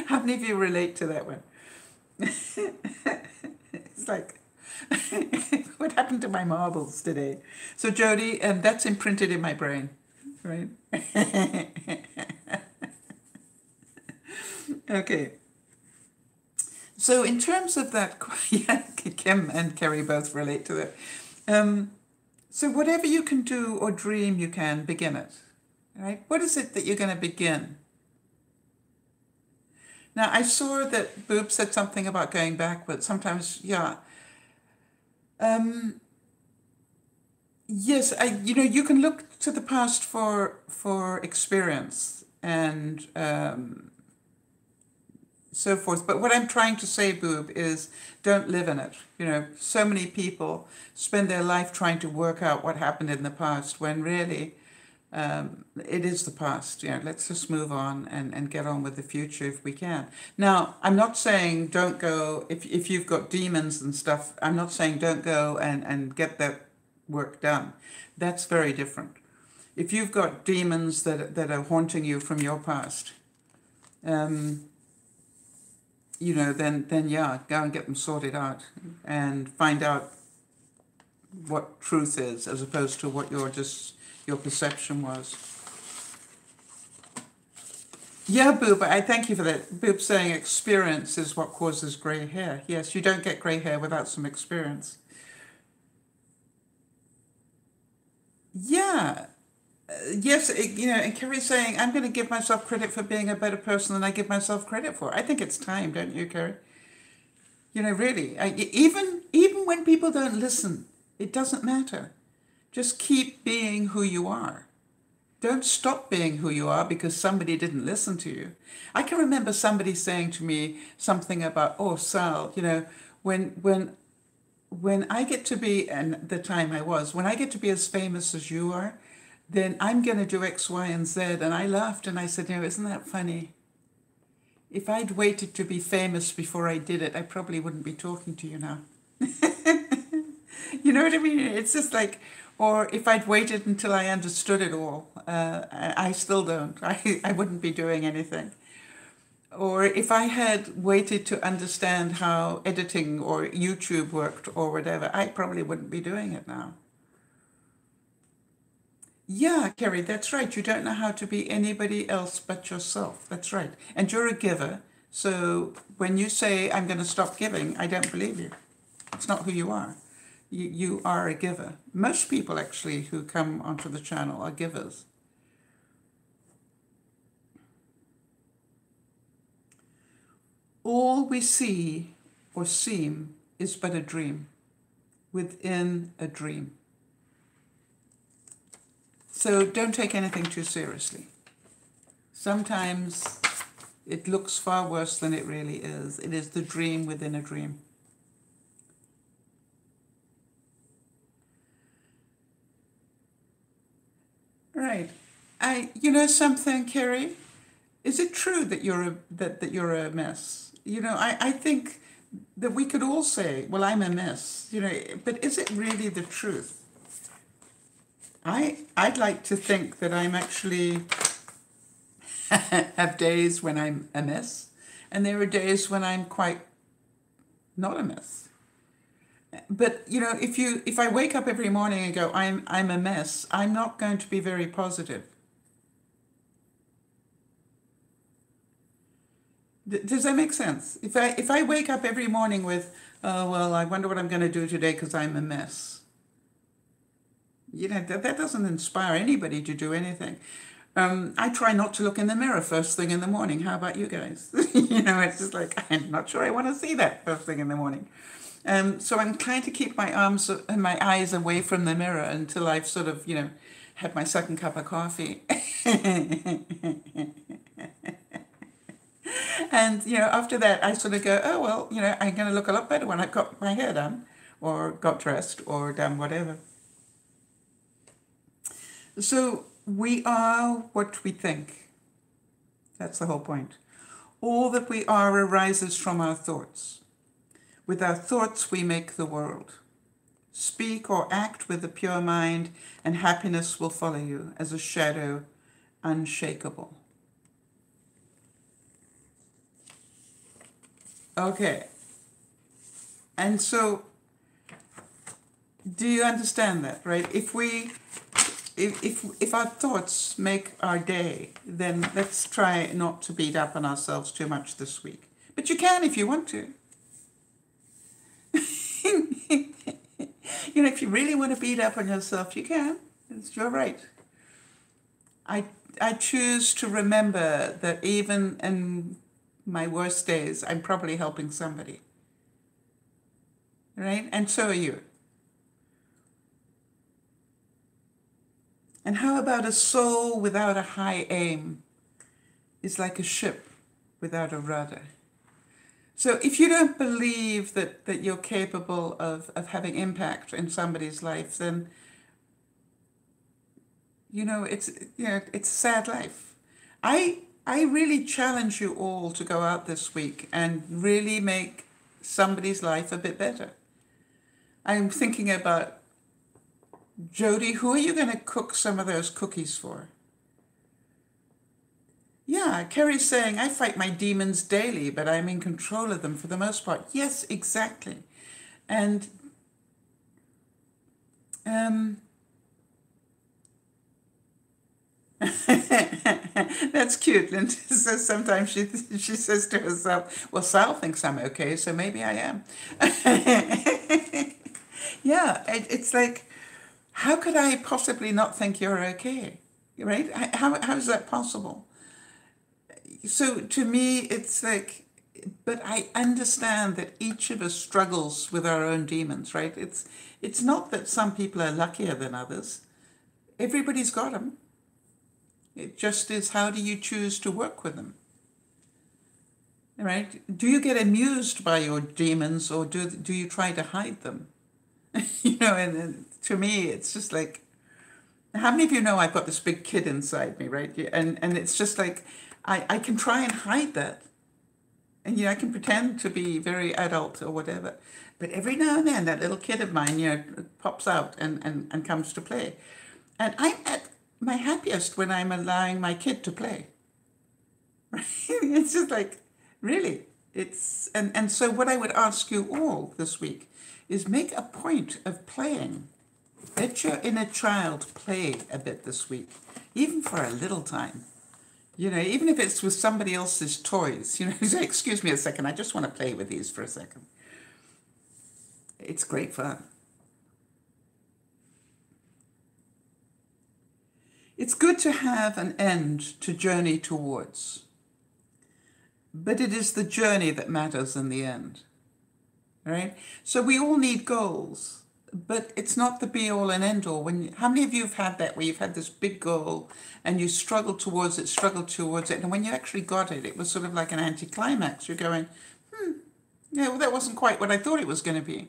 How many of you relate to that one? It's like, what happened to my marbles today? So Jodie, that's imprinted in my brain, right? Okay. So in terms of that, yeah, Kim and Kerry both relate to that. So whatever you can do or dream, you can begin it, right? What is it that you're going to begin? Now, I saw that Boob said something about going backwards. Sometimes, yeah. Yes, you know, you can look to the past for experience and so forth. But what I'm trying to say, Boob, is don't live in it. You know, so many people spend their life trying to work out what happened in the past when really it is the past. You know, let's just move on and get on with the future if we can. Now, I'm not saying don't go, if you've got demons and stuff, I'm not saying don't go and get that work done. That's very different. If you've got demons that are haunting you from your past, you know, then yeah, go and get them sorted out and find out what truth is as opposed to what your perception was. Yeah, Boob, I thank you for that. Boob saying experience is what causes grey hair. Yes, you don't get grey hair without some experience. Yeah. Yes, you know, and Kerry's saying, I'm going to give myself credit for being a better person than I give myself credit for. I think it's time, don't you, Kerry? You know, really, even when people don't listen, it doesn't matter. Just keep being who you are. Don't stop being who you are because somebody didn't listen to you. I can remember somebody saying to me something about, oh, Sal, you know, when I get to be, and the time I was, when I get to be as famous as you are, then I'm going to do X, Y, and Z. And I laughed and I said, you know, isn't that funny? If I'd waited to be famous before I did it, I probably wouldn't be talking to you now. You know what I mean? It's just like, or if I'd waited until I understood it all, I still don't. I wouldn't be doing anything. Or if I had waited to understand how editing or YouTube worked or whatever, I probably wouldn't be doing it now. Yeah, Kerry, that's right. You don't know how to be anybody else but yourself. That's right. And you're a giver. So when you say, I'm going to stop giving, I don't believe you. It's not who you are. You are a giver. Most people, actually, who come onto the channel are givers. All we see or seem is but a dream within a dream. So don't take anything too seriously. Sometimes it looks far worse than it really is. It is the dream within a dream. Right. You know something, Kerry? Is it true that you're a mess? You know, I think that we could all say, well, I'm a mess, you know, but is it really the truth? I'd like to think that I'm actually have days when I'm a mess, and there are days when I'm quite not a mess. But you know, if I wake up every morning and go, I'm a mess, I'm not going to be very positive. Does that make sense? If I wake up every morning with, oh, well, I wonder what I'm going to do today because I'm a mess. That doesn't inspire anybody to do anything. I try not to look in the mirror first thing in the morning. How about you guys? It's just like, I'm not sure I want to see that first thing in the morning. So I'm trying to keep my arms and my eyes away from the mirror until I've sort of, had my second cup of coffee. And, after that, I sort of go, oh, well, I'm going to look a lot better when I've got my hair done or got dressed or done whatever. So we are what we think. That's the whole point. All that we are arises from our thoughts. With our thoughts, we make the world. Speak or act with a pure mind, and happiness will follow you as a shadow, unshakable. Okay. And so, do you understand that, right? If our thoughts make our day, then let's try not to beat up on ourselves too much this week. But you can if you want to. If you really want to beat up on yourself, you can. It's your right. I choose to remember that even in my worst days, I'm probably helping somebody. Right? And so are you. And how about a soul without a high aim is like a ship without a rudder? So if you don't believe that you're capable of having impact in somebody's life, then, it's a sad life. I really challenge you all to go out this week and really make somebody's life a bit better. I'm thinking about, Jody, who are you going to cook some of those cookies for? Yeah, Kerry's saying, I fight my demons daily, but I'm in control of them for the most part. Yes, exactly. And that's cute. Linda says sometimes she says to herself, well, Sal thinks I'm okay, so maybe I am. Yeah, it's like, how could I possibly not think you're okay? Right? How is that possible? So to me, it's like, but I understand that each of us struggles with our own demons, right? It's not that some people are luckier than others. Everybody's got them. It just is, how do you choose to work with them? Right? Do you get amused by your demons, or do you try to hide them? And to me, it's just like, how many of you know I've got this big kid inside me, right? And it's just like, I can try and hide that. And, I can pretend to be very adult or whatever. But every now and then, that little kid of mine, pops out and comes to play. And I'm at my happiest when I'm allowing my kid to play. Right? It's just like, really. And so what I would ask you all this week is make a point of playing. Let your inner child play a bit this week, even for a little time. Even if it's with somebody else's toys, say, excuse me a second, I just want to play with these for a second. It's great fun. It's good to have an end to journey towards, but it is the journey that matters in the end, right? So we all need goals, but it's not the be-all and end-all. How many of you have had that, where you've had this big goal and you struggled towards it, and when you actually got it, it was sort of like an anticlimax. You're going, yeah, well, that wasn't quite what I thought it was going to be.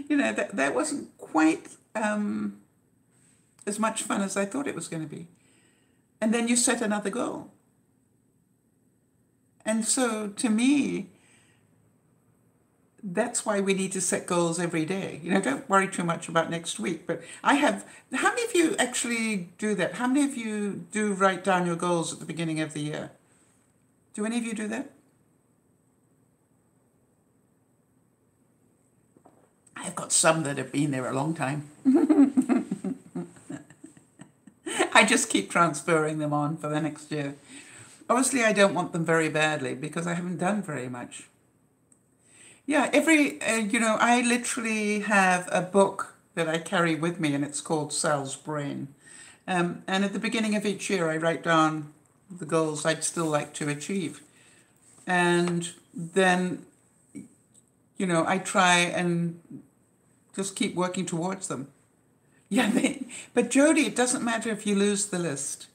That wasn't quite as much fun as I thought it was going to be. And then you set another goal. And so, to me, that's why we need to set goals every day. Don't worry too much about next week. But how many of you actually do that? How many of you do write down your goals at the beginning of the year? Do any of you do that? I've got some that have been there a long time. I just keep transferring them on for the next year. Obviously, I don't want them very badly because I haven't done very much. Yeah, I literally have a book that I carry with me, and it's called Sal's Brain. And at the beginning of each year, I write down the goals I'd still like to achieve. And then, I try and just keep working towards them. Yeah, but Jody, it doesn't matter if you lose the list.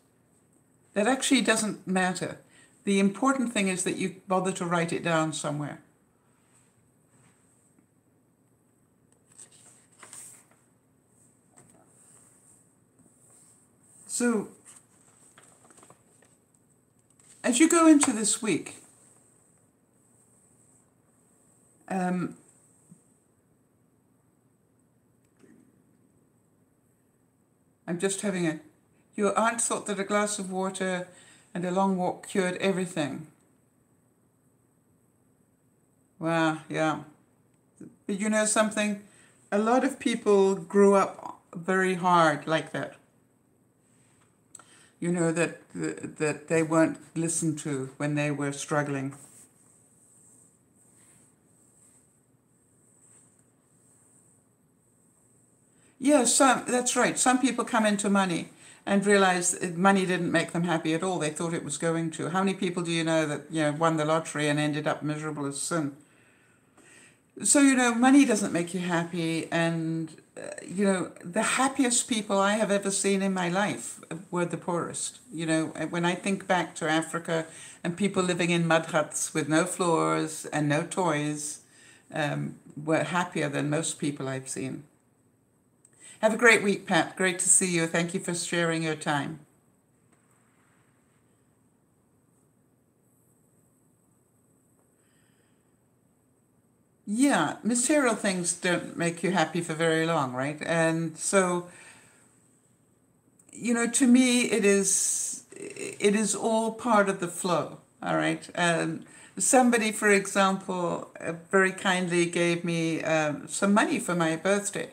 That actually doesn't matter. The important thing is that you bother to write it down somewhere. So, as you go into this week, I'm just having a... Your aunt thought that a glass of water and a long walk cured everything. Wow, yeah. But you know something? A lot of people grew up very hard like that. That they weren't listened to when they were struggling. Yeah, that's right. Some people come into money and realize money didn't make them happy at all. They thought it was going to. How many people do you know that won the lottery and ended up miserable as sin? So, money doesn't make you happy. And, the happiest people I have ever seen in my life were the poorest. When I think back to Africa and people living in mud huts with no floors and no toys, were happier than most people I've seen. Have a great week, Pat. Great to see you. Thank you for sharing your time. Yeah, material things don't make you happy for very long, right? And so, to me, it is all part of the flow, all right? Somebody, for example, very kindly gave me some money for my birthday.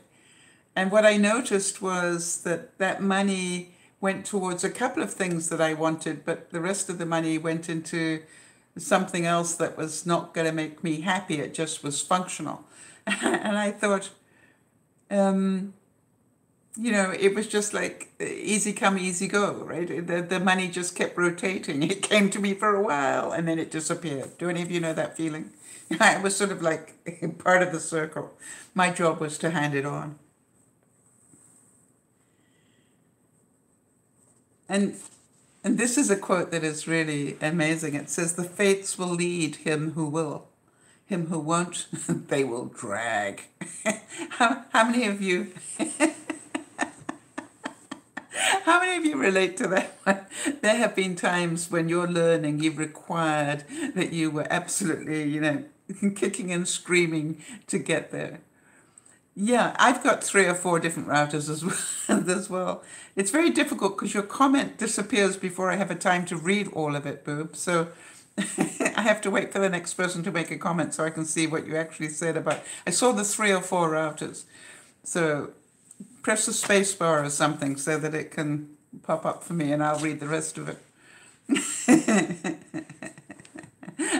And what I noticed was that money went towards a couple of things that I wanted, but the rest of the money went into something else that was not going to make me happy. It just was functional. And I thought, it was just like easy come, easy go, right? The money just kept rotating. It came to me for a while and then it disappeared. Do any of you know that feeling? I was sort of like part of the circle. My job was to hand it on. And this is a quote that is really amazing. It says, "The fates will lead him who will. Him who won't, they will drag." How many of you how many of you relate to that one? There have been times when you're learning, you've required that you were absolutely, kicking and screaming to get there. Yeah, I've got 3 or 4 different routers as well. As well. It's very difficult because your comment disappears before I have a time to read all of it, Boob. So I have to wait for the next person to make a comment so I can see what you actually said about. I saw the 3 or 4 routers. So press the space bar or something so that it can pop up for me and I'll read the rest of it.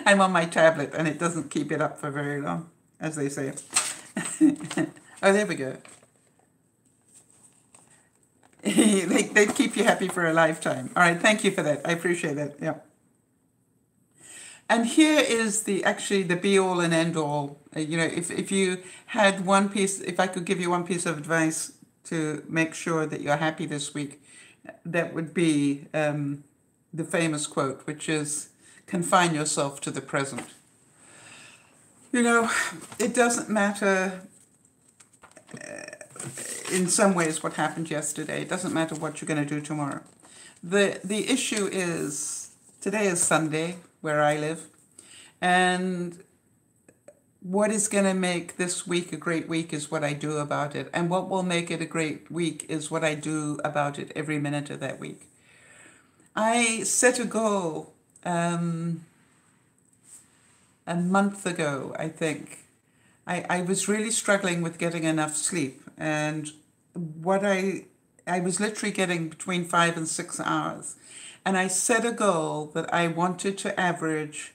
I'm on my tablet and it doesn't keep it up for very long, as they say. Oh, there we go. they keep you happy for a lifetime. All right, thank you for that. I appreciate that. Yeah. And here is the be all and end all. If you had one piece, if I could give you one piece of advice to make sure that you're happy this week, that would be the famous quote, which is, "Confine yourself to the present." It doesn't matter in some ways what happened yesterday. It doesn't matter what you're going to do tomorrow. The issue is, today is Sunday where I live, and what is going to make this week a great week is what I do about it. And what will make it a great week is what I do about it every minute of that week. I set a goal a month ago, I think. I was really struggling with getting enough sleep, and what I was literally getting between 5 and 6 hours. And I set a goal that I wanted to average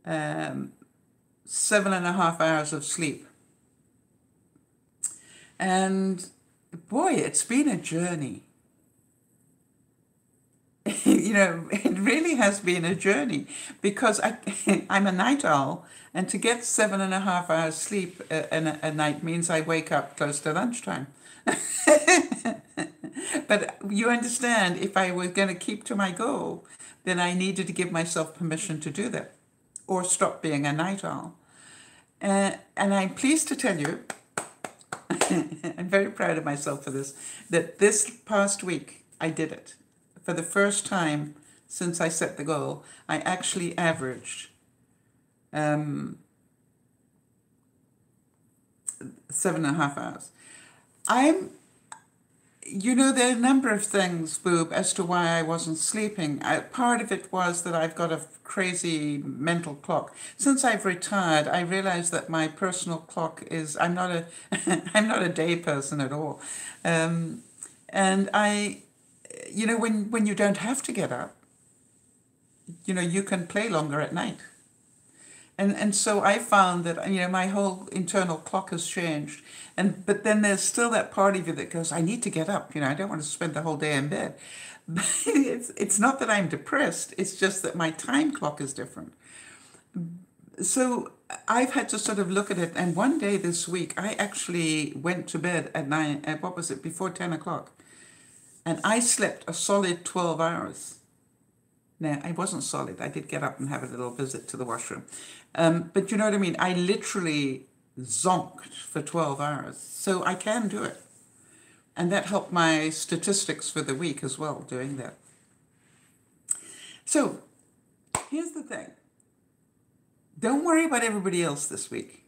7.5 hours of sleep. And boy, it's been a journey. It really has been a journey because I'm a night owl, and to get 7.5 hours sleep a night means I wake up close to lunchtime. But you understand, if I was going to keep to my goal, then I needed to give myself permission to do that or stop being a night owl. And I'm pleased to tell you, I'm very proud of myself for this, that this past week I did it. For the first time since I set the goal, I actually averaged 7.5 hours. There are a number of things, Boob, as to why I wasn't sleeping. Part of it was that I've got a crazy mental clock. Since I've retired, I realized that my personal clock is, I'm not a, I'm not a day person at all. And when you don't have to get up, you can play longer at night. And so I found that, my whole internal clock has changed. But then there's still that part of you that goes, I need to get up. I don't want to spend the whole day in bed. But it's not that I'm depressed. It's just that my time clock is different. So I've had to sort of look at it. And one day this week, I actually went to bed before 10 o'clock. And I slept a solid 12 hours. Now, I wasn't solid. I did get up and have a little visit to the washroom. But you know what I mean? I literally zonked for 12 hours. So I can do it. And that helped my statistics for the week as well, doing that. So here's the thing. Don't worry about everybody else this week.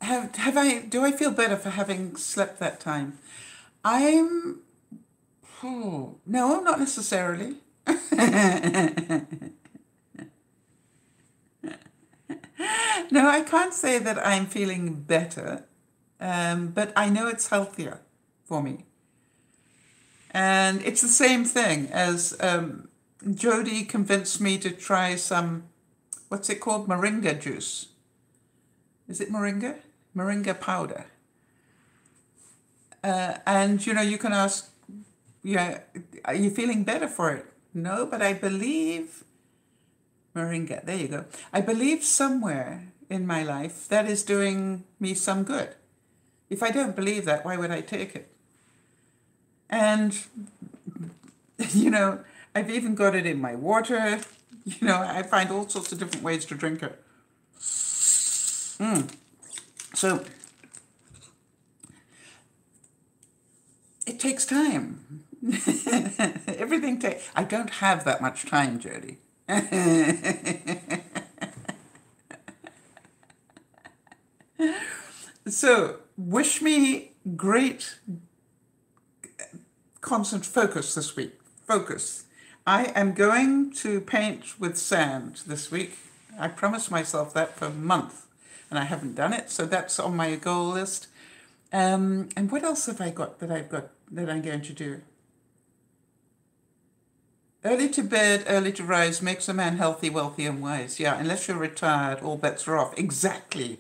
Do I feel better for having slept that time? No, not necessarily. No, I can't say that I'm feeling better, but I know it's healthier for me. And it's the same thing as Jody convinced me to try some, what's it called? Moringa juice. Is it moringa? Moringa powder. And, you can ask, are you feeling better for it? No, but I believe, moringa, there you go. I believe somewhere in my life that is doing me some good. If I don't believe that, why would I take it? And, I've even got it in my water. I find all sorts of different ways to drink it. So, it takes time. Everything takes... I don't have that much time, Jody. So, wish me great constant focus this week. Focus. I am going to paint with sand this week. I promised myself that for a month, and I haven't done it, so that's on my goal list. And what else have I got that I'm going to do? Early to bed, early to rise makes a man healthy, wealthy, and wise. Yeah, unless you're retired, all bets are off. Exactly.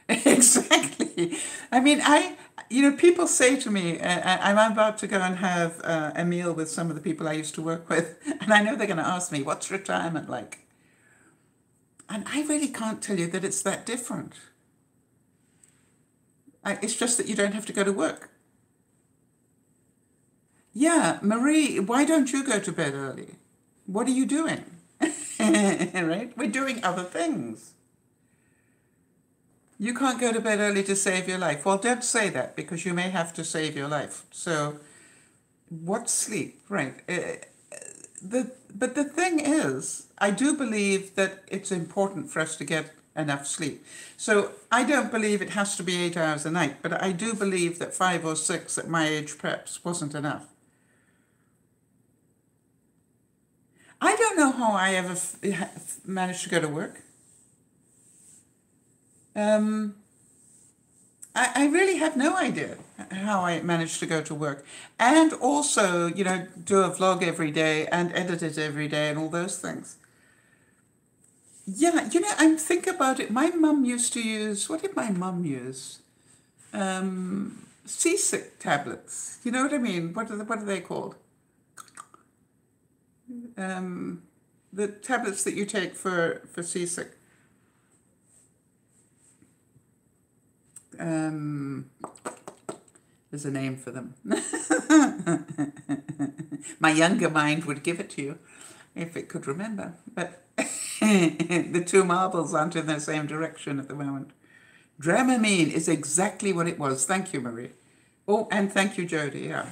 Exactly. I mean, people say to me, I'm about to go and have a meal with some of the people I used to work with, and I know they're going to ask me, what's retirement like? And I really can't tell you that it's that different. It's just that you don't have to go to work. Yeah, Marie, why don't you go to bed early? What are you doing? Right? We're doing other things. You can't go to bed early to save your life. Well, don't say that, because you may have to save your life. So, what's sleep? Right. But the thing is, I do believe that it's important for us to get enough sleep. So I don't believe it has to be 8 hours a night, but I do believe that 5 or 6 at my age perhaps wasn't enough. I don't know how I ever managed to go to work. I really have no idea how I managed to go to work. And also, you know, do a vlog every day and edit it every day and all those things. Yeah, you know, I'm thinking about it. My mum used to use, what did my mum use? Seasick tablets. You know what I mean? What are they called? The tablets that you take for seasick. There's a name for them. My younger mind would give it to you if it could remember. But the two marbles aren't in the same direction at the moment. Dramamine is exactly what it was. Thank you, Marie. Oh, and thank you, Jody. Yeah.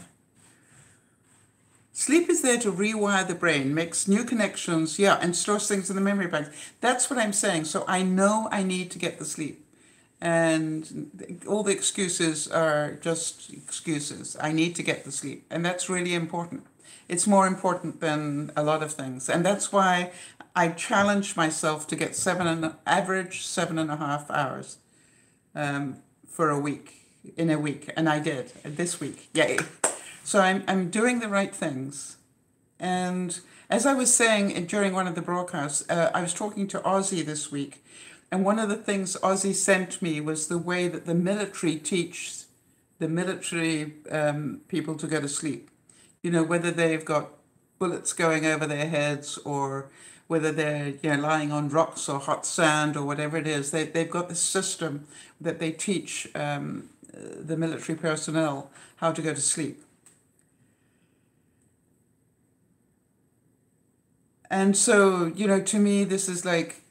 Sleep is there to rewire the brain, makes new connections, yeah, and stores things in the memory banks. That's what I'm saying. So I know I need to get the sleep. And all the excuses are just excuses. I need to get the sleep. And that's really important. It's more important than a lot of things. And that's why I challenged myself to get average 7.5 hours for a week, in a week. And I did this week. Yay. So I'm doing the right things. And as I was saying during one of the broadcasts, I was talking to Ozzy this week. And one of the things Ozzy sent me was the way that the military teach the military people to go to sleep. You know, whether they've got bullets going over their heads or whether they're lying on rocks or hot sand or whatever it is. They've got this system that they teach the military personnel how to go to sleep. And so, to me, this is like,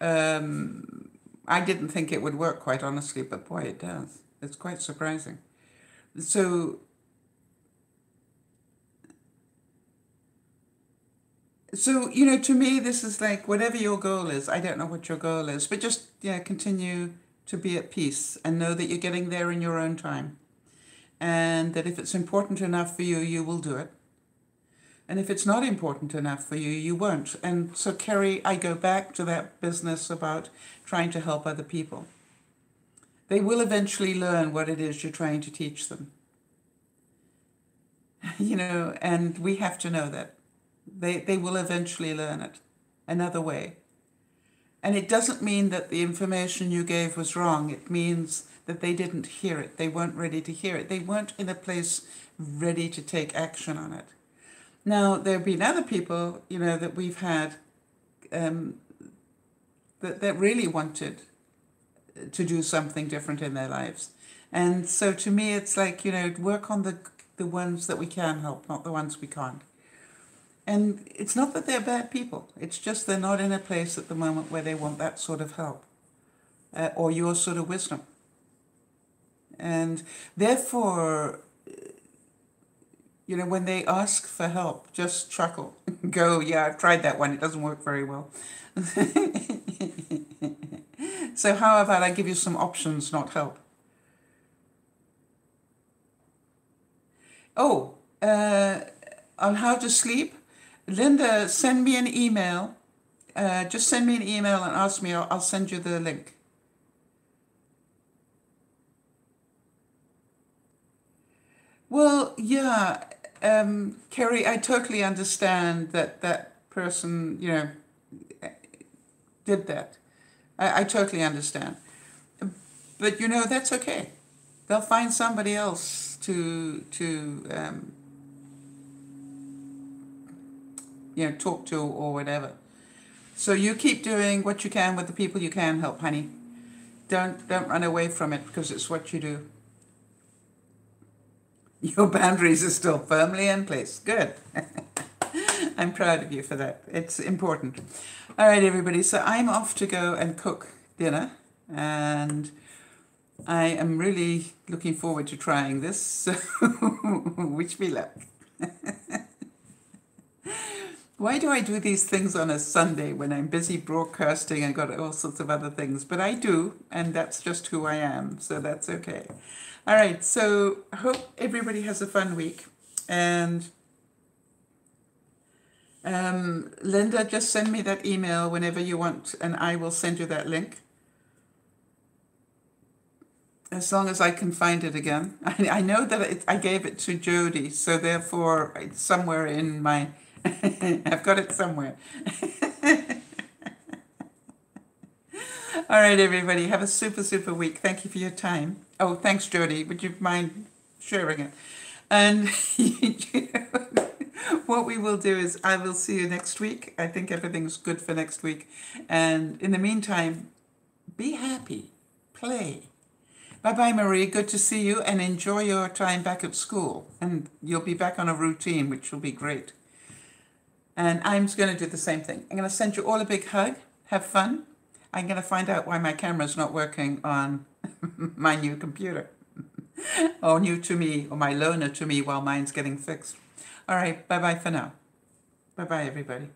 I didn't think it would work, quite honestly, but boy, it does. It's quite surprising. So to me, this is like, whatever your goal is, I don't know what your goal is, but just, continue to be at peace and know that you're getting there in your own time. And that if it's important enough for you, you will do it. And if it's not important enough for you, you won't. And so, Kerry, I go back to that business about trying to help other people. They will eventually learn what it is you're trying to teach them. And we have to know that. They will eventually learn it another way. And it doesn't mean that the information you gave was wrong. It means that they didn't hear it. They weren't ready to hear it. They weren't in a place ready to take action on it. Now, there have been other people, that we've had that really wanted to do something different in their lives. And so to me, it's like, work on the ones that we can help, not the ones we can't. And it's not that they're bad people. It's just they're not in a place at the moment where they want that sort of help or your sort of wisdom. And therefore, when they ask for help, just chuckle. Go, yeah, I've tried that one. It doesn't work very well. So how about I give you some options, not help? Oh, on how to sleep? Linda, send me an email. Just send me an email and ask me. I'll send you the link. Well, yeah, Kerry, I totally understand that person, did that. I totally understand. But, that's okay. They'll find somebody else to talk to or whatever. So you keep doing what you can with the people you can help, honey. Don't run away from it because it's what you do. Your boundaries are still firmly in place. Good. I'm proud of you for that. It's important. All right, everybody. So I'm off to go and cook dinner. And I am really looking forward to trying this. So wish me luck. Why do I do these things on a Sunday when I'm busy broadcasting and got all sorts of other things? But I do, and that's just who I am. So that's okay. All right, so I hope everybody has a fun week. And Linda, just send me that email whenever you want, and I will send you that link. As long as I can find it again. I know that I gave it to Jody, so therefore it's somewhere in my... I've got it somewhere. All right, everybody. Have a super, super week. Thank you for your time. Oh, thanks, Jody. Would you mind sharing it? And what we will do is I will see you next week. I think everything's good for next week. And in the meantime, be happy. Play. Bye-bye, Marie. Good to see you, and enjoy your time back at school. And you'll be back on a routine, which will be great. And I'm going to do the same thing. I'm going to send you all a big hug. Have fun. I'm going to find out why my camera's not working on my new computer. Or new to me, or my loaner to me while mine's getting fixed. All right. Bye-bye for now. Bye-bye, everybody.